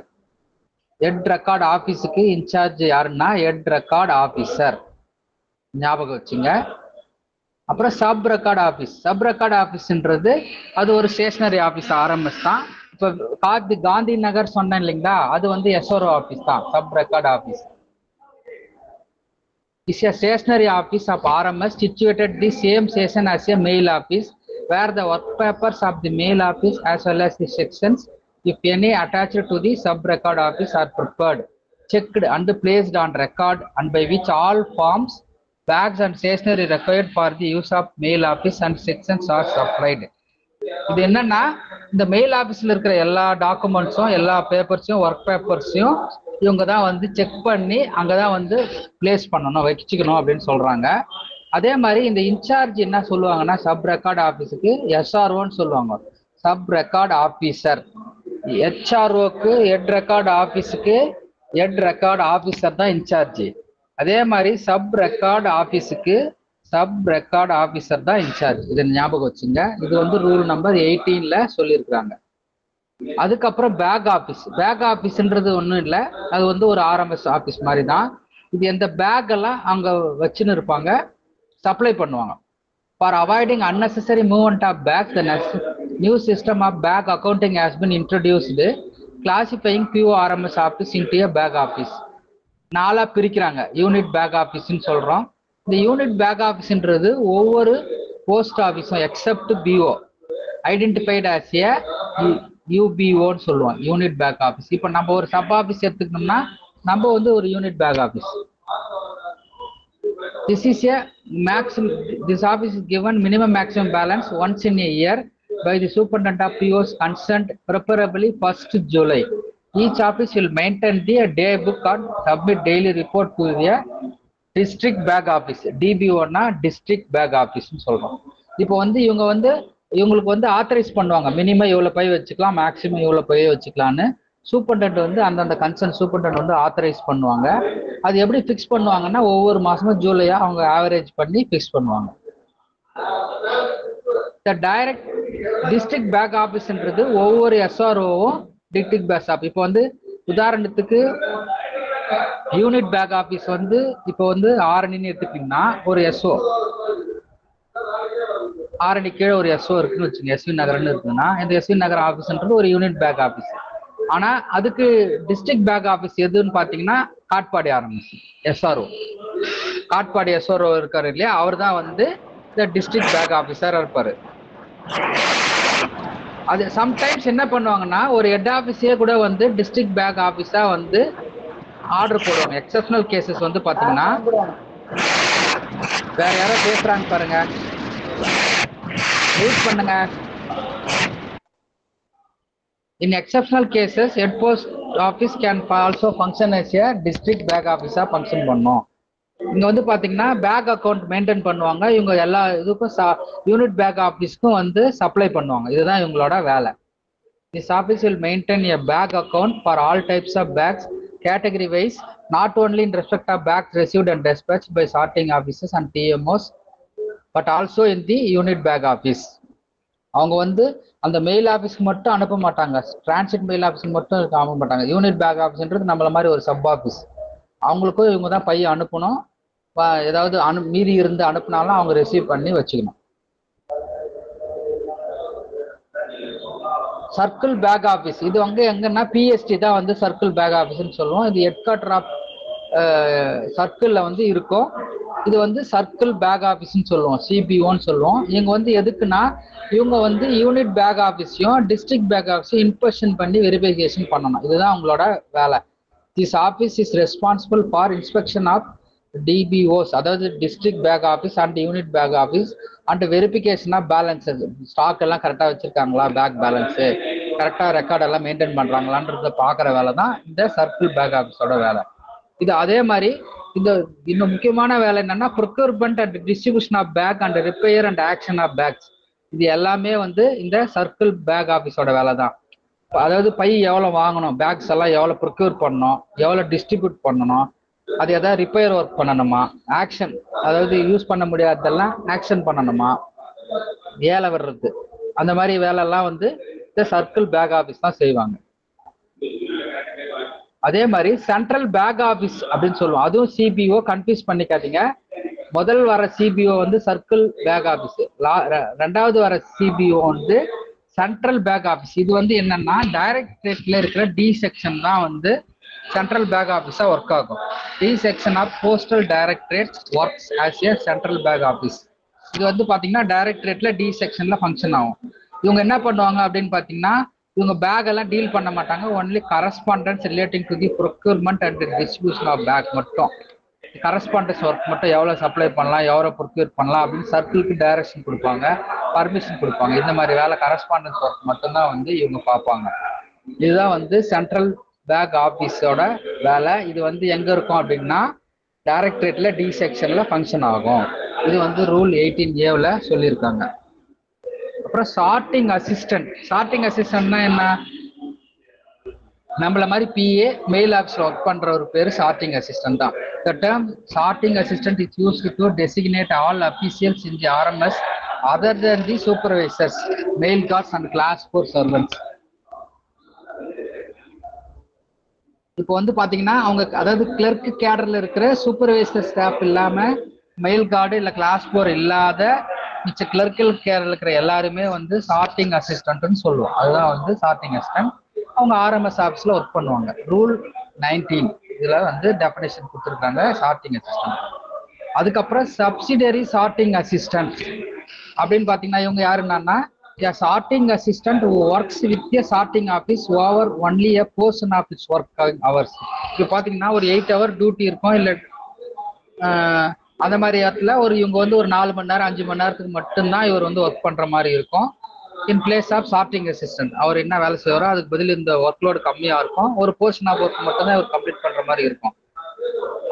Head record ஆஃபீஸுக்கு இன்சார்ஜ் யாருன்னா ஹெட் ரெக்கார்ட் ஆஃபீஸர், ஞாபகம் வச்சுங்க. அப்புறம் sub record office. Sub record ஆஃபீஸ்ன்றது அது ஒரு ஸ்டேஷனரி ஆஃபீஸ், ஆர்எம்எஸ் தான். இப்போ காந்தி நகர் சொன்னேன் இல்லைங்களா, அது வந்து எஸ்ஆர்ஓ ஆஃபீஸ் தான். Sub record office is a stationary office of RMS situated the same station as a mail office, where the work papers of the mail office as well as the sections, if any, attached to the sub record office are prepared, checked and placed on record, and by which all forms, bags and stationery required for the use of mail office and sections are supplied. இது என்னன்னா இந்த mail ஆஃபீஸில் இருக்கிற எல்லா டாக்குமெண்ட்ஸும் எல்லா பேப்பர்ஸையும் work பேப்பர்ஸையும் இவங்க தான் வந்து செக் பண்ணி அங்கே தான் வந்து பிளேஸ் பண்ணணும், வச்சுக்கணும் அப்படின்னு சொல்கிறாங்க. அதே மாதிரி இந்த இன்சார்ஜ் என்ன சொல்லுவாங்கன்னா சப் ரெக்கார்ட் ஆஃபீஸுக்கு எஸ்ஆர்ஓன்னு சொல்லுவாங்க, சப் ரெக்கார்ட் ஆஃபீஸர். ஹெச்ஆர்ஓக்கு ஹெட் ரெக்கார்ட் ஆஃபீஸுக்கு ஹெட் ரெக்கார்ட் ஆஃபீஸர் தான் இன்சார்ஜ். அதே மாதிரி சப் ரெக்கார்ட் ஆஃபீஸுக்கு சப் ரெக்கார்ட் ஆஃபீஸர் தான் இன்சார்ஜ். இதை ஞாபகம் வச்சுங்க. இது வந்து ரூல் நம்பர் 18ல சொல்லியிருக்கிறாங்க. அதுக்கப்புறம் பேக் ஆஃபீஸ். பேக் ஆஃபீஸ்ன்றது ஒன்றும் இல்லை, அது வந்து ஒரு ஆர்எம்எஸ் ஆஃபீஸ் மாதிரி தான். இது எந்த பேக் எல்லாம் அங்கே வச்சுன்னு இருப்பாங்க, சப்ளை பண்ணுவாங்க. For avoiding unnecessary movement of bags, the new system of bag accounting has been introduced, classifying PORMS office into a bag office. 4 பிரிக்கிறாங்க. யூனிட் பேக் ஆஃபீஸ்ன்னு சொல்கிறோம். இந்த யூனிட் பேக் ஆஃபீஸ்ன்றது ஒவ்வொரு போஸ்ட் ஆஃபீஸும் except PO identified as a யூபிஓன்னு சொல்லுவோம், unit bag office. இப்போ நம்ம ஒரு சப் ஆஃபீஸ் எடுத்துக்கணும்னா நம்ம வந்து ஒரு unit bag office. This is a maximum. This office is given minimum maximum balance once in a year by the superintendent of PO's consent, preferably 1st July. Each office will maintain the day book and submit daily report to the district bag office. டிபிஓன்னா district bag ஆஃபீஸ்ன்னு சொல்கிறோம். இப்போ வந்து இவங்க வந்து இவங்களுக்கு வந்து authorise பண்ணுவாங்க, மினிமம் இவ்வளோ பை வச்சுக்கலாம், மேக்ஸிமம் இவ்வளோ பை வச்சுக்கலான்னு. சூப்பர்டென்ட் வந்து அந்தந்த கன்சர்ன் சூப்பர்டென்ட் வந்து ஆத்தரைஸ் பண்ணுவாங்க. அது எப்படி ஃபிக்ஸ் பண்ணுவாங்கன்னா ஒவ்வொரு மாதமும் ஜூலையாக அவங்க ஆவரேஜ் பண்ணி ஃபிக்ஸ் பண்ணுவாங்க. த டைரக்ட் டிஸ்ட்ரிக்ட் பேக் ஆஃபீஸ்ன்றது ஒவ்வொரு எஸ்ஆர்ஓவும் டிஸ்ட்ரிக்ட் பேக் ஆஃபீஸ். இப்போ வந்து உதாரணத்துக்கு யூனிட் பேக் ஆஃபீஸ் வந்து இப்போ வந்து ஆரணின்னு எடுத்துக்கிட்டீங்கன்னா ஒரு எஸ்ஓ, ஆரணி கீழே ஒரு எஸ்ஓ இருக்குன்னு வச்சுங்க, எஸ்வி நகர்னு இருக்குன்னா இந்த எஸ்வி நகர் ஆஃபீஸ்ன்றது ஒரு யூனிட் பேக் ஆஃபீஸ். ஆனால் அதுக்கு டிஸ்ட்ரிக்ட் பேக் ஆஃபீஸ் எதுன்னு பார்த்தீங்கன்னா Katpadi RMS SRO. Katpadi SRO இருக்காரு இல்லையா, அவர் தான் வந்து இந்த டிஸ்ட்ரிக்ட் பேக் ஆஃபீஸராக இருப்பார். அது சம்டைம்ஸ் என்ன பண்ணுவாங்கன்னா ஒரு ஹெட் ஆஃபீஸே கூட வந்து டிஸ்ட்ரிக்ட் பேக் ஆஃபீஸாக வந்து ஆர்டர் போடுவாங்க. எக்ஸப்ஷனல் கேசஸ் வந்து பாத்தீங்கன்னா வேற யாரோ பேசுறாங்க பாருங்க, யூஸ் பண்ணுங்க. In exceptional cases, head post office can also function as a district bag office function பண்ணும். இங்க வந்து பாத்தீங்கன்னா பேக் அக்கௌண்ட் மெயின்டைன் பண்ணுவாங்க. இவங்க எல்லா இதுக்கும் யூனிட் பேக் ஆஃபீஸ்க்கும் வந்து சப்ளை பண்ணுவாங்க. இதுதான் இவங்களோட வேலை. This office will maintain a bag account for all types of bags category wise, not only in respect of bags received and dispatched by sorting offices and TMOs, but also in the unit bag office. அவங்க வந்து அந்த mail ஆஃபீஸ்க்கு மட்டும் அனுப்ப மாட்டாங்க, transit mail ஆஃபீஸ்க்கு மட்டும் அனுப்ப மாட்டாங்க. யூனிட் பேக் ஆஃபீஸ்ன்றது நம்மள மாதிரி ஒரு சப் ஆஃபீஸ், அவங்களுக்கும் இவங்க தான் பையை அனுப்பணும். ஏதாவது மீறி இருந்து அனுப்புனாலும் அவங்க ரிசீவ் பண்ணி வச்சுக்கணும். சர்க்கிள் பேக் ஆஃபீஸ் இது வந்து எங்கன்னா பிஎஸ்டி தான் வந்து சர்க்கிள் பேக் ஆஃபீஸ்ன்னு சொல்லுவோம். இது ஹெட் குவார்டர் ஆஃப் சர்க்கிளில் வந்து இருக்கும். இது வந்து சர்க்கிள் பேக் ஆஃபீஸ்ன்னு சொல்லுவோம், சிபிஓன்னு சொல்லுவோம். இவங்க வந்து எதுக்குன்னா இவங்க வந்து யூனிட் பேக் ஆஃபீஸையும் டிஸ்ட்ரிக்ட் பேக் ஆஃபீஸையும் இன்ஸ்பெக்ஷன் பண்ணி வெரிஃபிகேஷன் பண்ணணும். இதுதான் அவங்களோட வேலை. This office is responsible for inspection of DBOs, அதாவது district bag office and unit bag office and verification of balances. Stock எல்லாம் கரெக்டாக வச்சிருக்காங்களா, பேக் பேலன்ஸு கரெக்டாக ரெக்கார்ட் எல்லாம் மெயின்டைன் பண்ணுறாங்களான்றத பார்க்குற வேலை தான் இந்த சர்க்கிள் பேக் ஆஃபீஸோட வேலை. இது அதே மாதிரி இந்த இன்னும் முக்கியமான வேலை என்னன்னா procurement and distribution of bag and repair and action of bags. இது எல்லாமே வந்து இந்த சர்க்கிள் பேக் ஆஃபீஸோட வேலை தான். அதாவது பை எவ்வளோ வாங்கணும், பேக்ஸ் எல்லாம் எவ்வளோ ப்ரொக்யூர் பண்ணணும், எவ்வளோ டிஸ்ட்ரிபியூட் பண்ணணும், அது எதாவது ரிப்பேர் ஒர்க் பண்ணணுமா, ஆக்ஷன் அதாவது யூஸ் பண்ண முடியாததெல்லாம் ஆக்ஷன் பண்ணணுமா, ஏழை வர்றது, அந்த மாதிரி வேலையெல்லாம் வந்து இந்த சர்க்கிள் பேக் ஆஃபீஸ் தான் செய்வாங்க. அதே மாதிரி சென்ட்ரல் பேக் ஆஃபீஸ் அப்படின்னு சொல்லுவோம், அதுவும் சிபிஓ, கன்ஃபியூஸ் பண்ணிக்காதீங்க. முதல் வர சிபிஓ வந்து சர்க்கிள் பேக் ஆஃபீஸ், ரெண்டாவது வர சிபிஓ வந்து சென்ட்ரல் பேக் ஆஃபீஸ். இது வந்து என்னன்னா டைரக்டரேட்ல இருக்கிற டி செக்ஷன் தான் வந்து சென்ட்ரல் பேக் ஆஃபீஸா ஒர்க் ஆகும். D section of postal directorate works as a central bag office. இது வந்து பாத்தீங்கன்னா டைரக்டரேட்ல டி செக்ஷன்ல ஃபங்க்ஷன் ஆகும். இவங்க என்ன பண்ணுவாங்க அப்படின்னு பாத்தீங்கன்னா இவங்க பேக் எல்லாம் டீல் பண்ண மாட்டாங்க, only correspondence relating to the procurement and distribution of bag மட்டும். கரஸ்பாண்டன்ஸ் ஒர்க் மட்டும் எவ்வளோ சப்ளை பண்ணலாம், எவ்வளோ ப்ரொக்யூர் பண்ணலாம் அப்படின்னு சர்க்கிளுக்கு டைரக்ஷன் கொடுப்பாங்க, பர்மிஷன் கொடுப்பாங்க. இந்த மாதிரி வேலை கரஸ்பாண்டன்ஸ் ஒர்க் மட்டும்தான் வந்து இவங்க பார்ப்பாங்க. இதுதான் வந்து சென்ட்ரல் பேக் ஆஃபீஸோட வேலை. இது வந்து எங்க இருக்கும் அப்படின்னா டைரக்டரேட்ல டி செக்ஷன்ல ஃபங்க்ஷன் ஆகும். இது வந்து ரூல் 18A சொல்லியிருக்காங்க. அப்புறம் சார்ட்டிங் அசிஸ்டன்ட். சார்ட்டிங் அசிஸ்டன்ட்னா என்ன, நம்மள மாதிரி பிஏ மெயில் ஆஃபீஸ்ல ஒர்க் பண்ற ஒரு பேர் சார்ட்டிங் அசிஸ்டன்ட் தான். The term sorting assistant is used to designate all officials in the RMS other than the supervisors, mail guards and class 4 servants. இப்போ வந்து பாத்தீங்கன்னா அவங்க அதாவது கிளர்க் கேடர்ல இருக்கிற சூப்பர்வைசர் ஸ்டாஃப் இல்லாம மெயில் கார்டு இல்ல கிளாஸ் 4 இல்லாத மிச்ச கிளர்க்கல் கேடர்ல இருக்கிற எல்லாருமே வந்து சார்ட்டிங் அசிஸ்டன்ட்னு சொல்லுவோம். அதுதான் வந்து சார்ட்டிங் அசிஸ்டன்ட். அவங்க ஆர்எம்எஸ் ஆஃபீஸ்ல ஒர்க் பண்ணுவாங்க. ரூல் 19 இதுல வந்து டெஃபினேஷன் கொடுத்துருக்காங்க சார்ட்டிங் அசிஸ்டன்ட். அதுக்கப்புறம் சப்சிடரி சார்ட்டிங் அசிஸ்டன்ட் அப்படின்னு பாத்தீங்கன்னா இவங்க யாருன்னா a sorting assistant who works with a sorting office over only a portion of its work hours. இப்போ பாத்தீங்கன்னா ஒரு 8 hour டியூட்டி இருக்கும், இல்ல அந்த மாதிரி இடத்துல இவங்க வந்து ஒரு 4 மணி நேரம் 5 மணி நேரத்துக்கு மட்டும்தான் இவர் வந்து ஒர்க் பண்ற மாதிரி இருக்கும். In place of sorting assistant அவர் என்ன வேலை செய்வாரோ அதுக்கு பதில் இந்த ஒர்க் லோடு கம்மியா இருக்கும், ஒரு போர்ஷன் ஆஃப் ஒர்க் மட்டும் தான் இவர் கம்ப்ளீட் பண்ற மாதிரி இருக்கும்.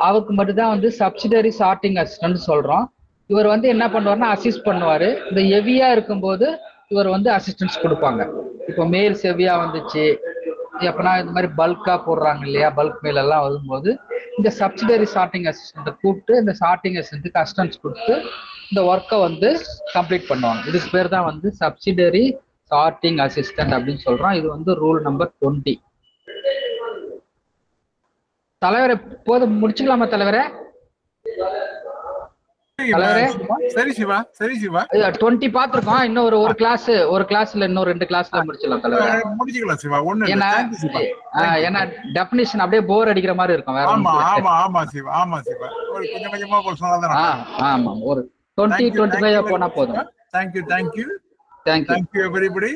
அவருக்கு மட்டும் தான் வந்து சப்சிடரி சார்ட்டிங் அசிஸ்டன்ட் சொல்றோம். இவர் வந்து என்ன பண்ணுவாருன்னா அசிஸ்ட் பண்ணுவாரு. இந்த ஹெவியா இருக்கும்போது இவர் வந்து அசிஸ்டன்ஸ் கொடுப்பாங்க. இப்போ மெயில் ஹெவியா வந்துச்சு, எப்பனா இந்த மாதிரி பல்கா போடுறாங்க இல்லையா, பல்க் மெயில் எல்லாம் வரும்போது இந்த சப்சிடரி சார்ட்டிங் அசிஸ்டன்ட்டை கூப்பிட்டு இந்த சார்ட்டிங் அசிஸ்டன்ட்டுக்கு அசிஸ்டன்ஸ் கொடுத்து இந்த ஒர்க்கை வந்து கம்ப்ளீட் பண்ணுவாங்க. இதுக்கு பேர் தான் வந்து சப்சிடரி சார்ட்டிங் அசிஸ்டன்ட் அப்படின்னு சொல்றோம். இது வந்து ரூல் நம்பர் 20. தலைவரை போதும் முடிச்சுக்கலாமா தலைவரே? சரி சிவா, சரி சிவா. 20 பாத்துருக்கோம். இன்னும் ஒரு கிளாஸ்ல இன்னும் 2 கிளாஸ்ல முடிச்சிடலாம் தலைவர். முடிச்சுக்கலாம் சிவா. ஒண்ணு ஏன்னா டெஃபினிஷன் அப்படியே போர் அடிக்கிற மாதிரி இருக்கும். ஆமா சிவா, ஆமா சிவா. கொஞ்சம் கொஞ்சமா சொன்னாதான். ஆமா, ஒரு 20-25 போனா போதும். Thank you everybody.